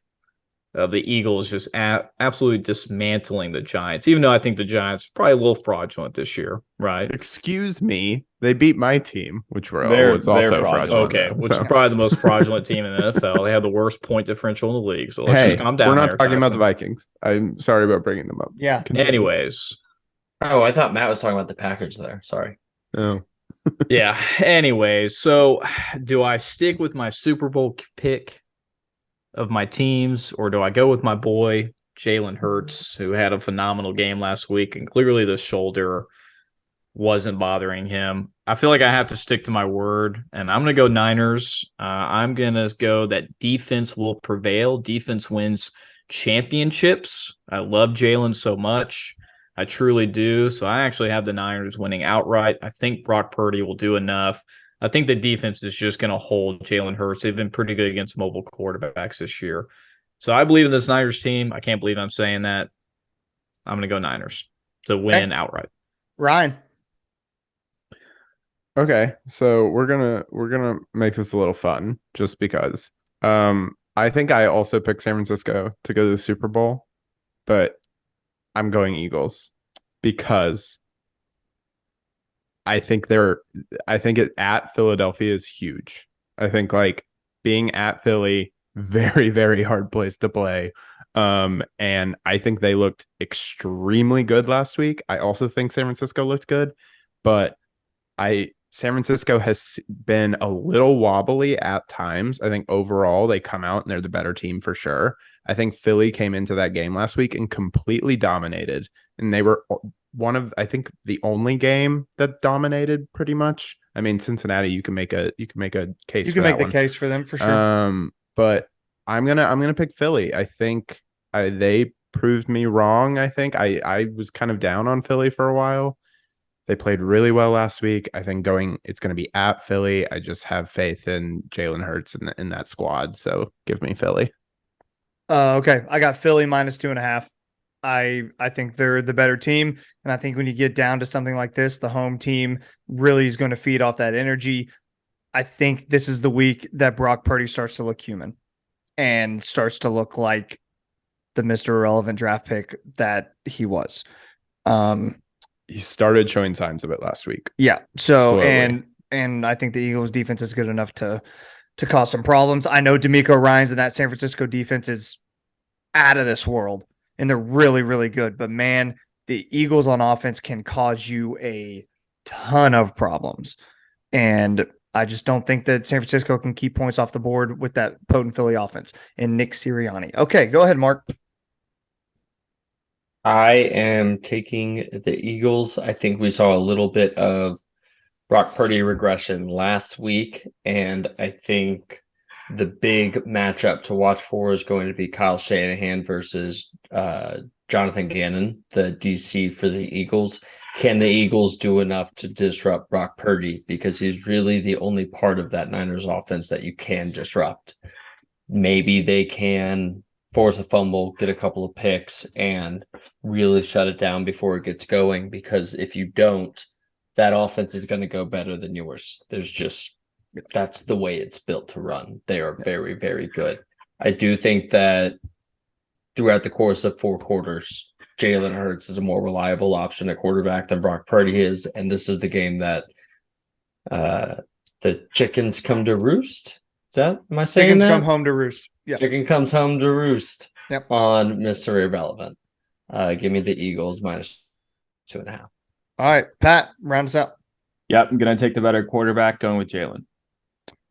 the Eagles just absolutely dismantling the Giants, even though I think the Giants are probably a little fraudulent this year, right? Excuse me. They beat my team, which was also fraudulent. Okay, which is probably the most fraudulent team in the NFL. They have the worst point differential in the league. So let's just calm down. We're not talking about the Vikings. I'm sorry about bringing them up. Yeah. Continue. Anyways. Oh, I thought Matt was talking about the Packers there. Sorry. Oh. Yeah. Anyways, so do I stick with my Super Bowl pick of my teams, or do I go with my boy Jalen Hurts, who had a phenomenal game last week, and clearly the shoulder wasn't bothering him? I feel like I have to stick to my word, and I'm going to go Niners. I'm going to go that defense will prevail. Defense wins championships. I love Jalen so much. I truly do. So I actually have the Niners winning outright. I think Brock Purdy will do enough. I think the defense is just going to hold Jalen Hurts. They've been pretty good against mobile quarterbacks this year. So I believe in this Niners team. I can't believe I'm saying that. I'm going to go Niners to win outright. Ryan. Okay, so we're gonna make this a little fun just because. I think I also picked San Francisco to go to the Super Bowl, but I'm going Eagles because I think it at Philadelphia is huge. I think like being at Philly, very, very hard place to play. And I think they looked extremely good last week. I also think San Francisco looked good, but San Francisco has been a little wobbly at times. I think overall they come out and they're the better team for sure. I think Philly came into that game last week and completely dominated, and they were I think the only game that dominated pretty much. I mean, Cincinnati, you can make a case. You can make the case for them for sure. But I'm gonna pick Philly. I think they proved me wrong. I think I was kind of down on Philly for a while. They played really well last week. I think it's going to be at Philly. I just have faith in Jalen Hurts in that squad. So give me Philly. Okay. I got Philly -2.5. I think they're the better team. And I think when you get down to something like this, the home team really is going to feed off that energy. I think this is the week that Brock Purdy starts to look human and starts to look like the Mr. Irrelevant draft pick that he was. He started showing signs of it last week. Yeah. So, slowly. and I think the Eagles defense is good enough to cause some problems. I know D'Amico Ryans and that San Francisco defense is out of this world, and they're really, really good. But man, the Eagles on offense can cause you a ton of problems. And I just don't think that San Francisco can keep points off the board with that potent Philly offense and Nick Sirianni. Okay, go ahead, Mark. I am taking the Eagles. I think we saw a little bit of Brock Purdy regression last week, and I think the big matchup to watch for is going to be Kyle Shanahan versus Jonathan Gannon, the DC for the Eagles. Can the Eagles do enough to disrupt Brock Purdy? Because he's really the only part of that Niners offense that you can disrupt. Maybe they can force a fumble, get a couple of picks, and really shut it down before it gets going. Because if you don't, that offense is going to go better than yours. That's the way it's built to run. They are very, very good. I do think that throughout the course of 4 quarters, Jalen Hurts is a more reliable option at quarterback than Brock Purdy is. And this is the game that the chickens come to roost. Am I saying Chickens that? come home to roost. Yeah. Chicken comes home to roost. Yep. On Mr. Irrelevant. Give me the Eagles -2.5. All right, Pat, round us out. Yep, I'm gonna take the better quarterback, going with Jalen.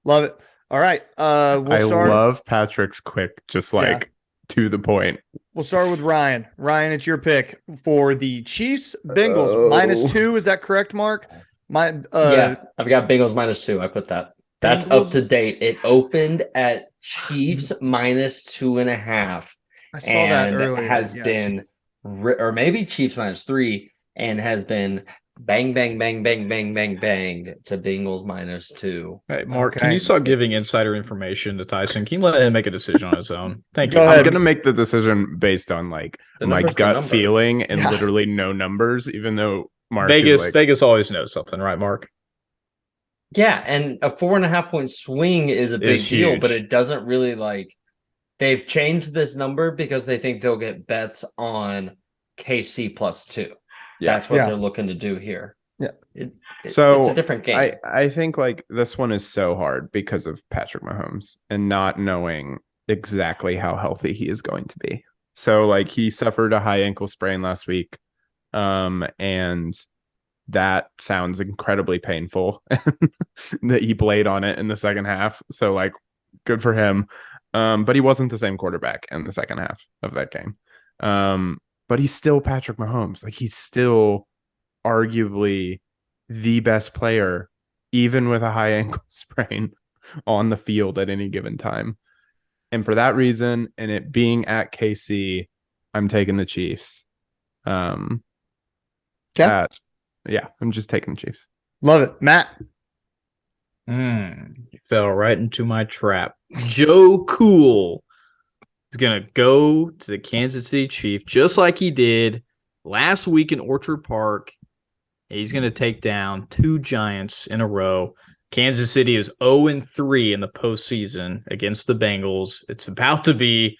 Love it. All right. I love Patrick's quick, just like to the point. We'll start with Ryan. Ryan, it's your pick for the Chiefs Bengals -2. Is that correct, Mark? Yeah, I've got Bengals -2. I put that. That's Bengals, up to date. It opened at Chiefs -2.5. I saw that earlier. Has been, or maybe Chiefs -3, and has been bang, bang, bang, bang, bang, bang, bang to Bengals -2. Hey, Mark, can you stop giving insider information to Tyson? Can you let him make a decision on his own? Thank you. I'm going to make the decision based on like my gut feeling and Yeah. literally no numbers, even though Mark Vegas always knows something, right, Mark? Yeah, and a 4.5 point swing is a big Is deal, huge. but it doesn't really they've changed this number because they think they'll get bets on KC +2. Yeah. That's what they're looking to do here. Yeah. So it's a different game. I think like this one is so hard because of Patrick Mahomes and not knowing exactly how healthy he is going to be. So like he suffered a high ankle sprain last week. And that sounds incredibly painful that he played on it in the second half. So like good for him. But he wasn't the same quarterback in the second half of that game. But he's still Patrick Mahomes. Like he's still arguably the best player, even with a high ankle sprain on the field at any given time. And for that reason, and it being at KC, I'm taking the Chiefs. Yeah, I'm just taking the Chiefs. Love it. Matt. You fell right into my trap. Joe Cool is going to go to the Kansas City Chiefs just like he did last week in Orchard Park. He's going to take down 2 Giants in a row. Kansas City is 0-3 in the postseason against the Bengals. It's about to be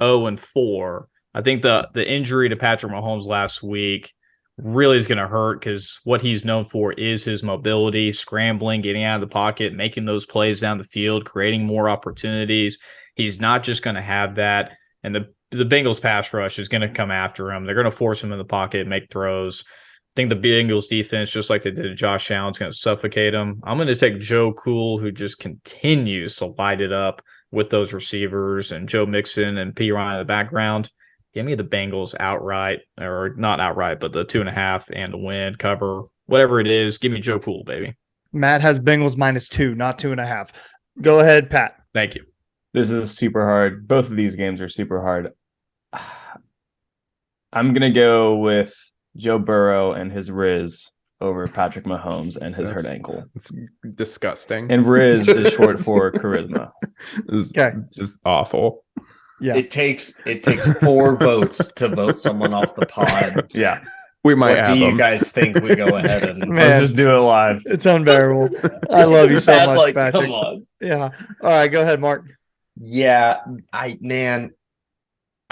0-4. I think the injury to Patrick Mahomes last week really is going to hurt because what he's known for is his mobility, scrambling, getting out of the pocket, making those plays down the field, creating more opportunities. He's not just going to have that. And the Bengals pass rush is going to come after him. They're going to force him in the pocket, make throws. I think the Bengals defense, just like they did to Josh Allen, is going to suffocate him. I'm going to take Joe Cool, who just continues to light it up with those receivers, and Joe Mixon and P. Ryan in the background. Give me the Bengals outright, or not outright, but the 2.5 and the win, cover, whatever it is. Give me Joe Cool, baby. Matt has Bengals -2, not 2.5. Go ahead, Pat. Thank you. This is super hard. Both of these games are super hard. I'm going to go with Joe Burrow and his Riz over Patrick Mahomes and his hurt ankle. It's disgusting. And Riz is short for charisma. It's just awful. Yeah. It takes 4 votes to vote someone off the pod. Yeah. We might what have do you them. guys think we go ahead and let's just do it live? It's unbearable. I love you so much, like, Patrick. come on. Yeah. All right, go ahead, Mark. Yeah, I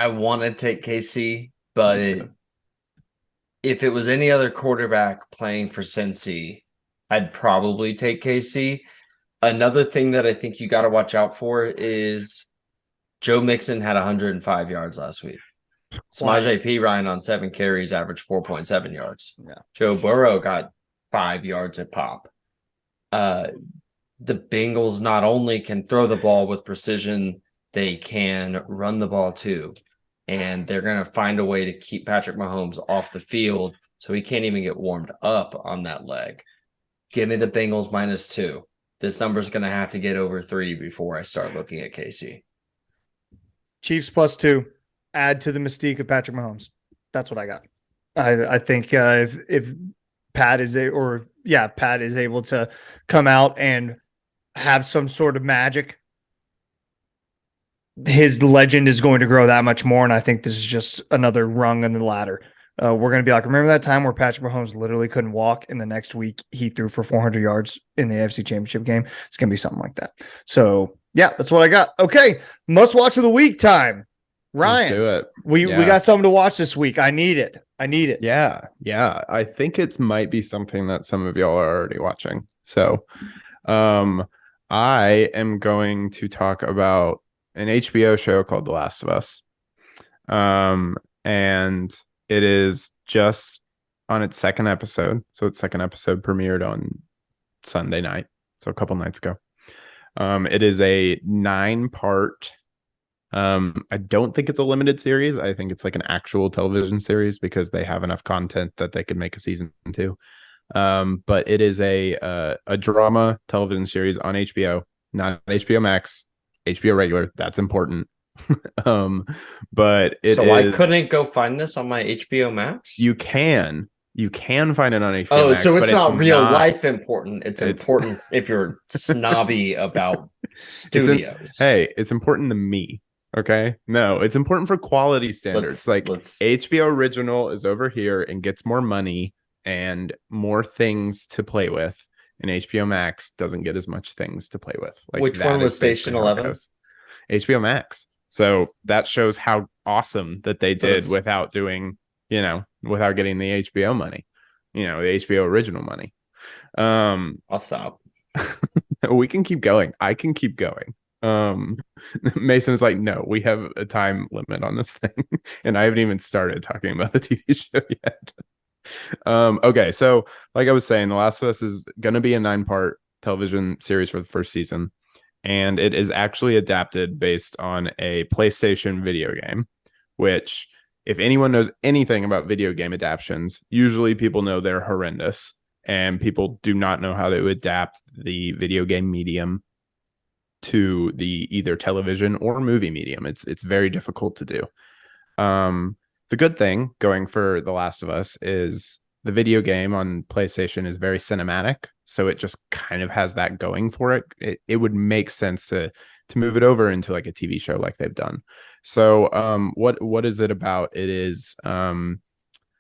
want to take KC, but if it was any other quarterback playing for Cincy, I'd probably take KC. Another thing that I think you got to watch out for is Joe Mixon had 105 yards last week. Samaje P. Ryan on 7 carries averaged 4.7 yards. Yeah. Joe Burrow got 5 yards at pop. The Bengals not only can throw the ball with precision, they can run the ball too. And they're going to find a way to keep Patrick Mahomes off the field so he can't even get warmed up on that leg. Give me the Bengals -2. This number is going to have to get over 3 before I start looking at KC. Chiefs +2. Add to the mystique of Patrick Mahomes. That's what I got. I think if Pat is Pat is able to come out and have some sort of magic, his legend is going to grow that much more. And I think this is just another rung on the ladder. We're going to be like, remember that time where Patrick Mahomes literally couldn't walk, and the next week he threw for 400 yards in the AFC Championship game? It's going to be something like that. So, yeah, that's what I got. Okay, must watch of the week time. Ryan, let's do it. We got something to watch this week. I need it. Yeah. I think it might be something that some of y'all are already watching. So, I am going to talk about an HBO show called The Last of Us. And it is just on its 2nd episode. So its 2nd episode premiered on Sunday night. So a couple nights ago. It is a 9-part. I don't think it's a limited series. I think it's like an actual television series because they have enough content that they could make a season 2. But it is a drama television series on HBO, not HBO Max, HBO regular. That's important. But it so I couldn't go find this on my HBO Max. You can find it on HBO. Oh, Max, so but it's not real life important. It's important if you're snobby about studios. It's important to me. Okay. No, it's important for quality standards. HBO original is over here and gets more money and more things to play with. And HBO Max doesn't get as much things to play with. Like, which one was Station 11? HBO Max. So that shows how awesome that they did without doing, without getting the HBO money, the HBO original money. I'll stop. We can keep going. I can keep going. Mason is like, no, we have a time limit on this thing. And I haven't even started talking about the TV show yet. Okay. So like I was saying, The Last of Us is going to be a 9-part television series for the first season. And it is actually adapted based on a PlayStation video game, which, if anyone knows anything about video game adaptations, usually people know they're horrendous and people do not know how to adapt the video game medium to the either television or movie medium. It's very difficult to do. The good thing going for The Last of Us is the video game on PlayStation is very cinematic, so it just kind of has that going for it. It would make sense to move it over into like a TV show like they've done. So what is it about? It is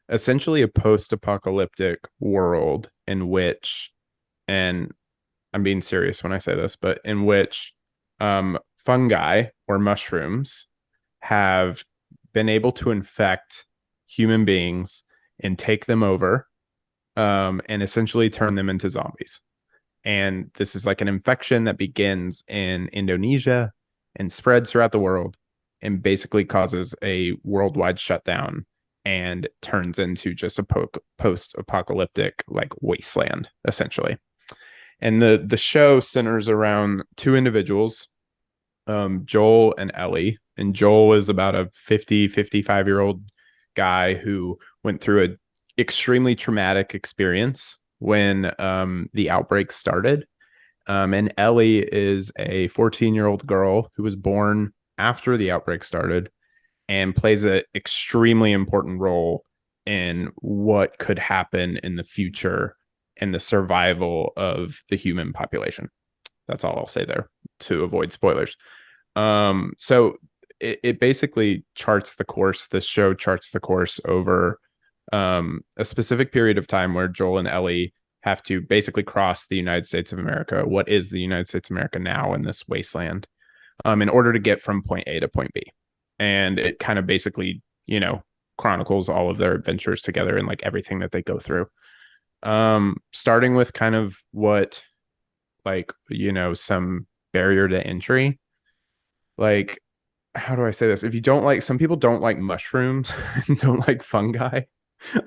essentially a post-apocalyptic world in which, and I'm being serious when I say this, but in which fungi or mushrooms have been able to infect human beings and take them over and essentially turn them into zombies. And this is like an infection that begins in Indonesia and spreads throughout the world and basically causes a worldwide shutdown and turns into just a post-apocalyptic like wasteland, essentially. And the show centers around two individuals, Joel and Ellie. And Joel is about a 55-year-old guy who went through an extremely traumatic experience when the outbreak started. And Ellie is a 14-year-old girl who was born after the outbreak started and plays an extremely important role in what could happen in the future and the survival of the human population. That's all I'll say there to avoid spoilers. So it basically charts the course. This show charts the course over a specific period of time where Joel and Ellie have to basically cross the United States of America. What is the United States of America now in this wasteland? In order to get from point A to point B. And it kind of basically, chronicles all of their adventures together and like everything that they go through. Starting with kind of what, like, some barrier to entry. Like, how do I say this? If you don't like, some people don't like mushrooms and don't like fungi.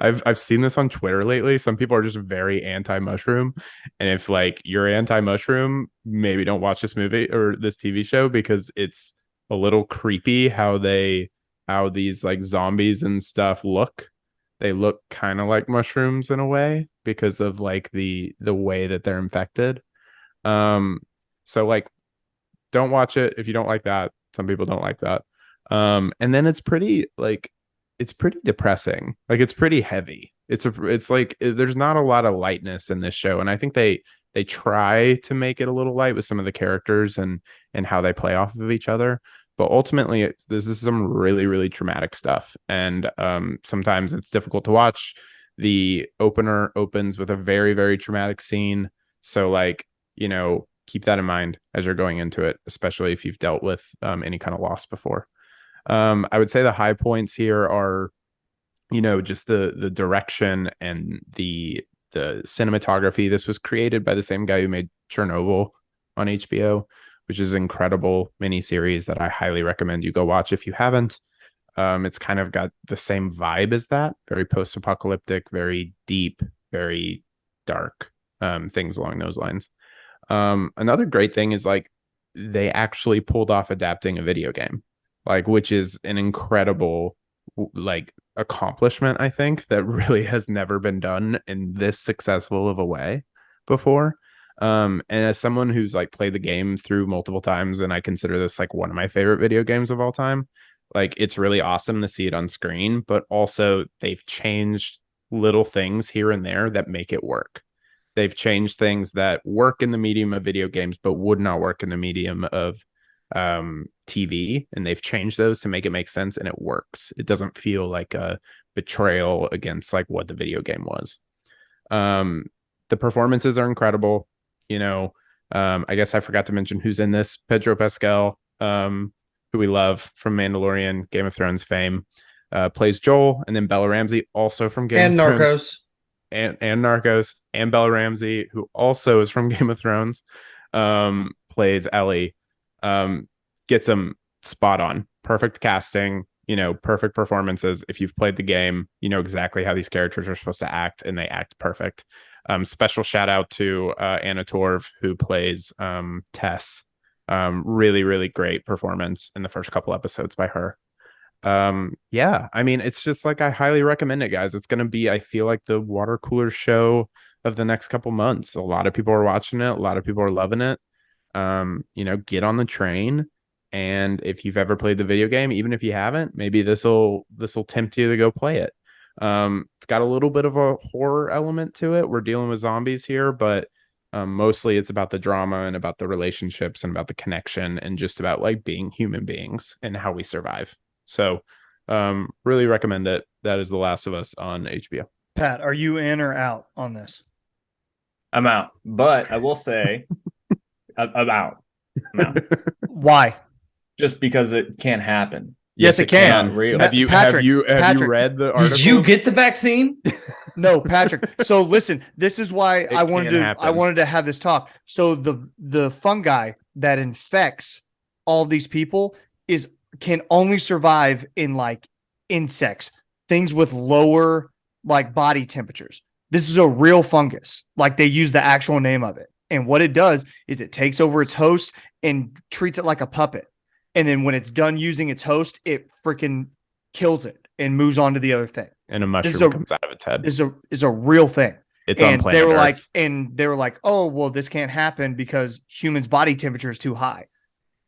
I've seen this on Twitter lately. Some people are just very anti-mushroom. And if like you're anti-mushroom, maybe don't watch this movie or this TV show because it's a little creepy how these like zombies and stuff look. They look kind of like mushrooms in a way because of like the way that they're infected. So like don't watch it if you don't like that. Some people don't like that. And then it's pretty depressing. Like it's pretty heavy. It's like there's not a lot of lightness in this show, and I think they try to make it a little light with some of the characters and how they play off of each other. But ultimately, this is some really, really traumatic stuff, and sometimes it's difficult to watch. The opener opens with a very, very traumatic scene, so like keep that in mind as you're going into it, especially if you've dealt with any kind of loss before. I would say the high points here are, just the direction and the cinematography. This was created by the same guy who made Chernobyl on HBO, which is an incredible miniseries that I highly recommend you go watch if you haven't. It's kind of got the same vibe as that, very post-apocalyptic, very deep, very dark, things along those lines. Another great thing is like they actually pulled off adapting a video game, like, which is an incredible like accomplishment, I think, that really has never been done in this successful of a way before. And as someone who's like played the game through multiple times, and I consider this like one of my favorite video games of all time, like it's really awesome to see it on screen, but also they've changed little things here and there that make it work. They've changed things that work in the medium of video games, but would not work in the medium of TV, and they've changed those to make it make sense, and it works. It doesn't feel like a betrayal against like what the video game was. The performances are incredible. I guess I forgot to mention who's in this. Pedro Pascal, who we love from Mandalorian, Game of Thrones fame, plays Joel, and then Bella Ramsey, also from Game of Thrones. And Narcos, and Bella Ramsey, who also is from Game of Thrones, plays Ellie. Gets them spot on. Perfect casting, perfect performances. If you've played the game, you know exactly how these characters are supposed to act, and they act perfect. Special shout out to Anna Torv, who plays Tess. Really, really great performance in the first couple episodes by her. Yeah, I mean, it's just like I highly recommend it, guys. It's gonna be, I feel like, the water cooler show of the next couple months. A lot of people are watching it, a lot of people are loving it. Get on the train, and if you've ever played the video game, even if you haven't, maybe this'll tempt you to go play it. It's got a little bit of a horror element to it. We're dealing with zombies here, but mostly it's about the drama and about the relationships and about the connection and just about like being human beings and how we survive. So really recommend it. That is The Last of Us on HBO. Pat, are you in or out on this? I'm out, but I will say I'm out. Why? Just because it can't happen. Yes, it can. Not real. Have you Patrick, read the article? Did you get the vaccine? No, Patrick. So listen, this is why It I wanted can to happen. I wanted to have this talk. So the fungi that infects all these people can only survive in like insects, things with lower like body temperatures. This is a real fungus. Like they use the actual name of it. And what it does is it takes over its host and treats it like a puppet. And then when it's done using its host, it freaking kills it and moves on to the other thing. And a mushroom comes out of its head. Is a real thing. It's and on planet Earth. They were like, oh, well, this can't happen because humans' body temperature is too high.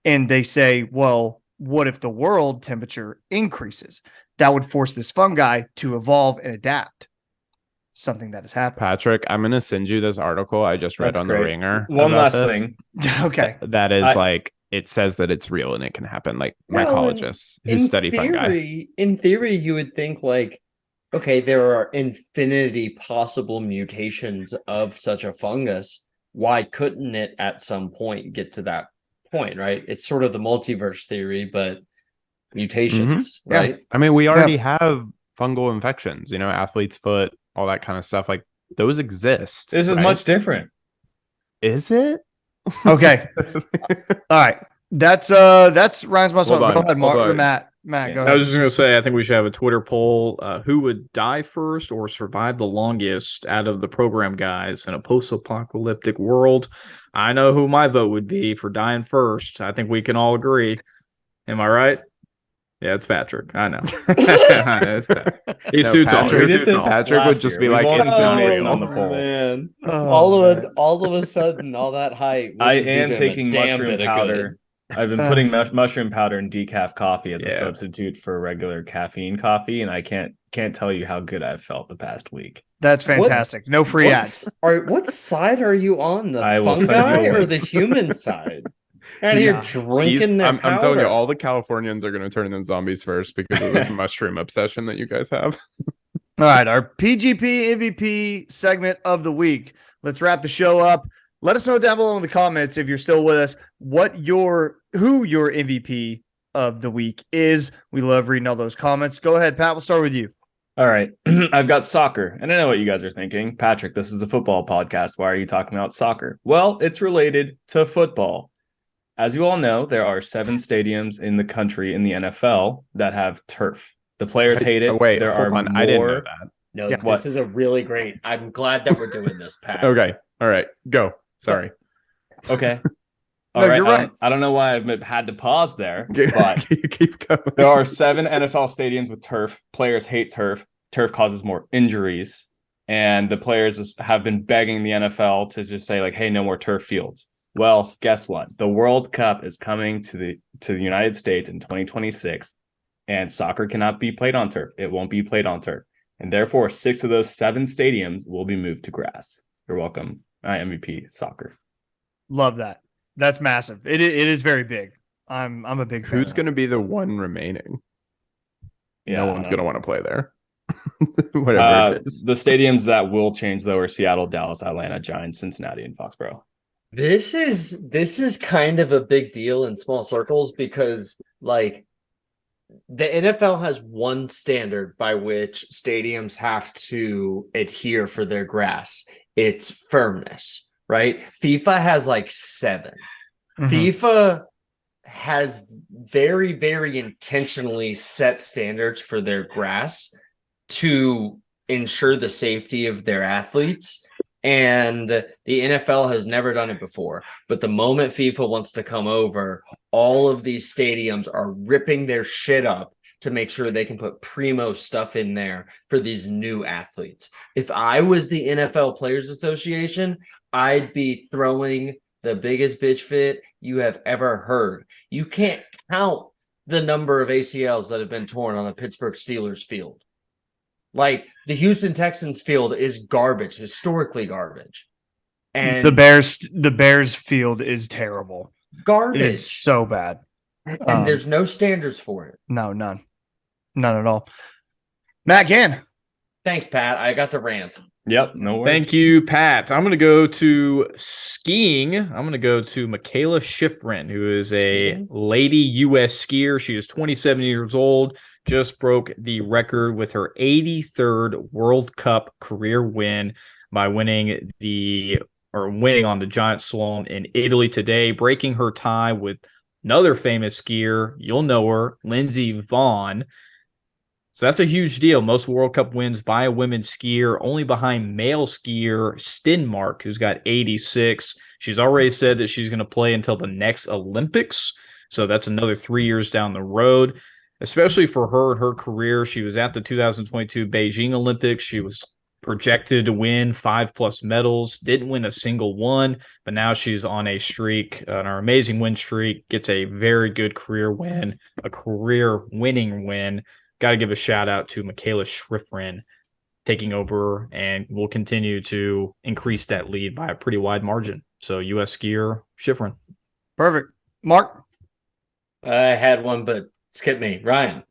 And they say, well, what if the world temperature increases? That would force this fungi to evolve and adapt. Something that has happened. Patrick, I'm gonna send you this article I just read That's on great. The Ringer. One about last this. thing. Okay. That is like it says that it's real and it can happen. Like mycologists who study fungi. In theory, you would think like, okay, there are infinity possible mutations of such a fungus. Why couldn't it at some point get to that point, right? It's sort of the multiverse theory, but mutations, right? I mean, we already have fungal infections, you know, athlete's foot, all that kind of stuff. Like those exist. This is much different. Is it? Okay. All right. That's Ryan's muscle. Go ahead, Mark or Matt. Matt, go ahead. I was just going to say, I think we should have a Twitter poll. Who would die first or survive the longest out of the program guys in a post-apocalyptic world? I know who my vote would be for dying first. I think we can all agree. Am I right? Yeah, it's Patrick. I know. It's Patrick. He's too tall. Patrick would just be like, it's not real. On the poll. Man. Oh, all of a sudden, all that height. I am taking mushroom powder. I've been putting mushroom powder in decaf coffee as a substitute for regular caffeine coffee, and I can't tell you how good I've felt the past week. That's fantastic. No free ads. What side are you on? The will send fungi you a or list. the human side? And you're drinking that I'm telling you, all the Californians are going to turn into zombies first because of this mushroom obsession that you guys have. All right, our PGP MVP segment of the week. Let's wrap the show up. Let us know down below in the comments if you're still with us who your MVP of the week is. We love reading all those comments. Go ahead, Pat. We'll start with you. All right. I've got soccer, and I know what you guys are thinking. Patrick, this is a football podcast. Why are you talking about soccer? Well, it's related to football. As you all know, there are 7 stadiums in the country in the NFL that have turf. The players hate it. Wait, hold on. I didn't know that. No, Yeah. this is a really great. I'm glad that we're doing this, Pat. Okay. All right. Go. Sorry. Okay. No, All right. you're right. I don't know why I've had to pause there, but you keep going. there are 7 NFL stadiums with turf. Players hate turf. Turf causes more injuries. And the players have been begging the NFL to just say, like, hey, no more turf fields. Well, guess what? The World Cup is coming to the United States in 2026, and soccer cannot be played on turf. It won't be played on turf. And therefore, 6 of those 7 stadiums will be moved to grass. You're welcome. MVP soccer. Love that. That's massive. It is very big. I'm a big fan. Who's going to be the one remaining? Yeah, no one's going to want to play there. Whatever it is. The stadiums that will change, though, are Seattle, Dallas, Atlanta, Giants, Cincinnati, and Foxborough. This is kind of a big deal in small circles because like the NFL has one standard by which stadiums have to adhere for their grass. It's firmness, right? FIFA has like 7. Mhm. FIFA has very, very intentionally set standards for their grass to ensure the safety of their athletes. And the NFL has never done it before. But the moment FIFA wants to come over, all of these stadiums are ripping their shit up to make sure they can put primo stuff in there for these new athletes. If I was the NFL Players Association, I'd be throwing the biggest bitch fit you have ever heard. You can't count the number of ACLs that have been torn on the Pittsburgh Steelers field. Like the Houston Texans field is garbage, historically garbage. And the Bears field is terrible. Garbage. It's so bad. And there's no standards for it. No, none at all. Matt Gann. Thanks, Pat. I got the rant. Yep. No worries. Thank you, Pat. I'm going to go to skiing. I'm going to go to Michaela Schifrin, who is a lady U.S. skier. She is 27 years old, just broke the record with her 83rd World Cup career win by winning on the giant slalom in Italy today, breaking her tie with another famous skier. You'll know her, Lindsey Vonn. So that's a huge deal. Most World Cup wins by a women's skier, only behind male skier Stenmark, who's got 86. She's already said that she's going to play until the next Olympics. So that's another 3 years down the road, especially for her and her career. She was at the 2022 Beijing Olympics. She was projected to win 5+ medals, didn't win a single one, but now she's on a streak, an amazing win streak, gets a very good career win, a career winning win. Got to give a shout out to Michaela Schifrin taking over, and will continue to increase that lead by a pretty wide margin. So U.S. skier Schifrin. Perfect. Mark? I had one, but skip me. Ryan.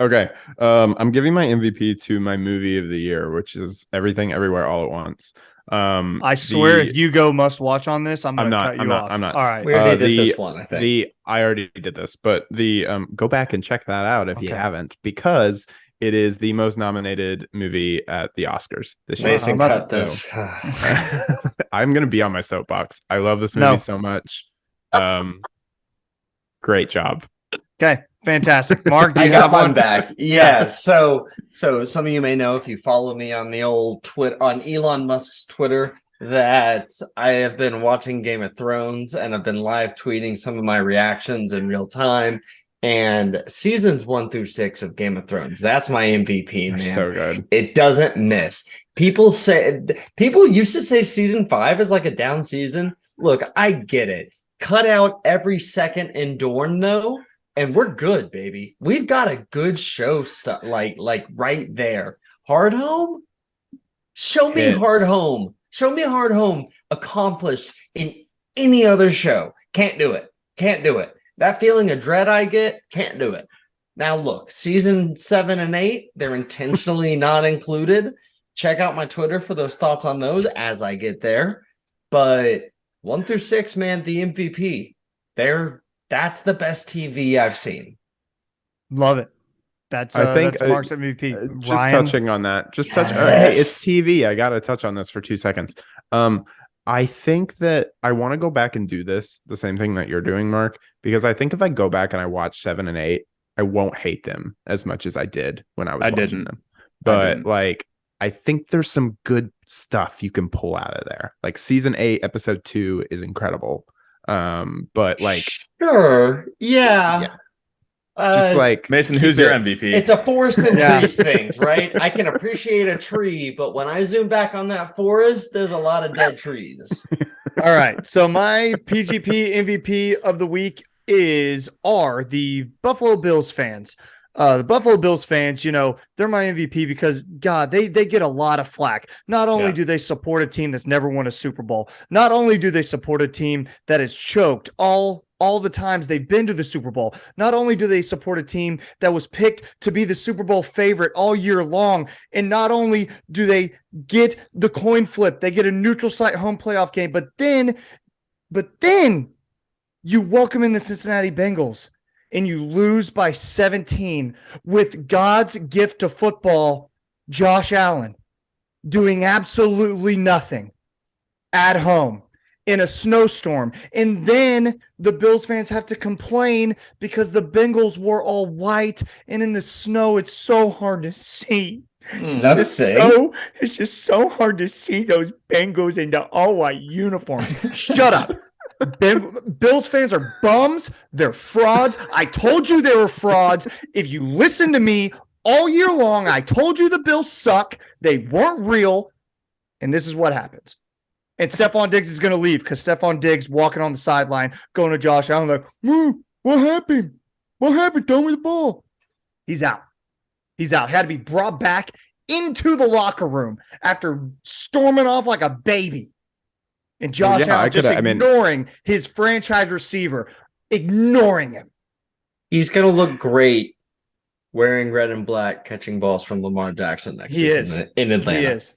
Okay. I'm giving my MVP to my movie of the year, which is Everything Everywhere All at Once. I swear if you go must watch on this, I'm going to cut you off. I'm not. All right. We already did this one, I think. I already did this, but go back and check that out if you haven't, because it is the most nominated movie at the Oscars this year. Mason, cut this. I'm going to be on my soapbox. I love this movie so much. Great job. Okay. Fantastic. Mark, I got one back. Yeah. So some of you may know, if you follow me on the old Twitter, on Elon Musk's Twitter, that I have been watching Game of Thrones and I've been live tweeting some of my reactions in real time. And seasons 1 through 6 of Game of Thrones, that's my MVP, man. So good. It doesn't miss. People used to say season 5 is like a down season. Look, I get it. Cut out every second in Dorne, though, and we're good, baby. We've got a good show stuff, like right there. Hard Home? Show me Hard Home. Show me Hard Home accomplished in any other show. Can't do it. That feeling of dread I get, can't do it. Now, look, season 7 and 8, they're intentionally not included. Check out my Twitter for those thoughts on those as I get there. But 1 through 6, man, the MVP. That's the best TV I've seen. Love it. That's Mark's MVP. Just Ryan? touching on that. Hey, it's TV. I got to touch on this for 2 seconds. I think that I want to go back and do this, the same thing that you're doing, Mark, because I think if I go back and I watch 7 and 8, I won't hate them as much as I did when I was watching them. But I think there's some good stuff you can pull out of there. Like season 8, episode 2 is incredible. But sure, yeah. Just Mason, who's your MVP? It's a forest and trees things, right? I can appreciate a tree, but when I zoom back on that forest, there's a lot of dead trees. All right. So my PGP MVP of the week are the Buffalo Bills fans. The Buffalo Bills fans, they're my MVP because, God, they get a lot of flack. Not only do they support a team that's never won a Super Bowl, not only do they support a team that has choked all the times they've been to the Super Bowl, not only do they support a team that was picked to be the Super Bowl favorite all year long, and not only do they get the coin flip, they get a neutral site home playoff game, but then you welcome in the Cincinnati Bengals and you lose by 17 with God's gift to football, Josh Allen, doing absolutely nothing at home in a snowstorm. And then the Bills fans have to complain because the Bengals wore all white, and in the snow, it's so hard to see. It's just so hard to see those Bengals in the all white uniform. Shut up. Bills fans are bums. They're frauds. I told you they were frauds. If you listen to me all year long, I told you the Bills suck. They weren't real. And this is what happens. And Stephon Diggs is going to leave because Stephon Diggs walking on the sideline, going to Josh Allen like, what happened? What happened? Throw me the ball. He's out. He's out. Had to be brought back into the locker room after storming off like a baby. And Josh Allen just ignoring his franchise receiver, ignoring him. He's going to look great wearing red and black, catching balls from Lamar Jackson next season in Atlanta. He is.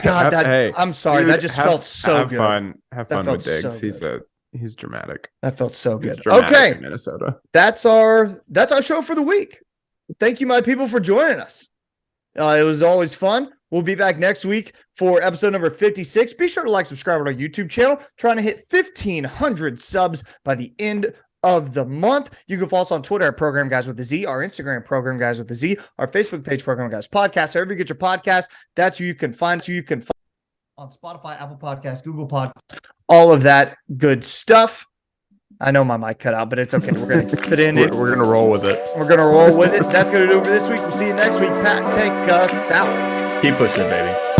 God, I'm sorry. That just felt so good. Have fun with Diggs. So he's dramatic. That felt so good. Okay. Minnesota. That's our show for the week. Thank you, my people, for joining us. It was always fun. We'll be back next week for episode number 56. Be sure to like, subscribe on our YouTube channel. Trying to hit 1,500 subs by the end of the month. You can follow us on Twitter at Program Guys with a Z, our Instagram Program Guys with a Z, our Facebook page Program Guys Podcast. Wherever you get your podcast, that's who you can find. So you can find on Spotify, Apple Podcasts, Google Podcasts, all of that good stuff. I know my mic cut out, but it's okay. We're going to keep it in. We're going to roll with it. We're going to roll with it. That's going to do it for this week. We'll see you next week. Pat, take us out. Keep pushing it, baby.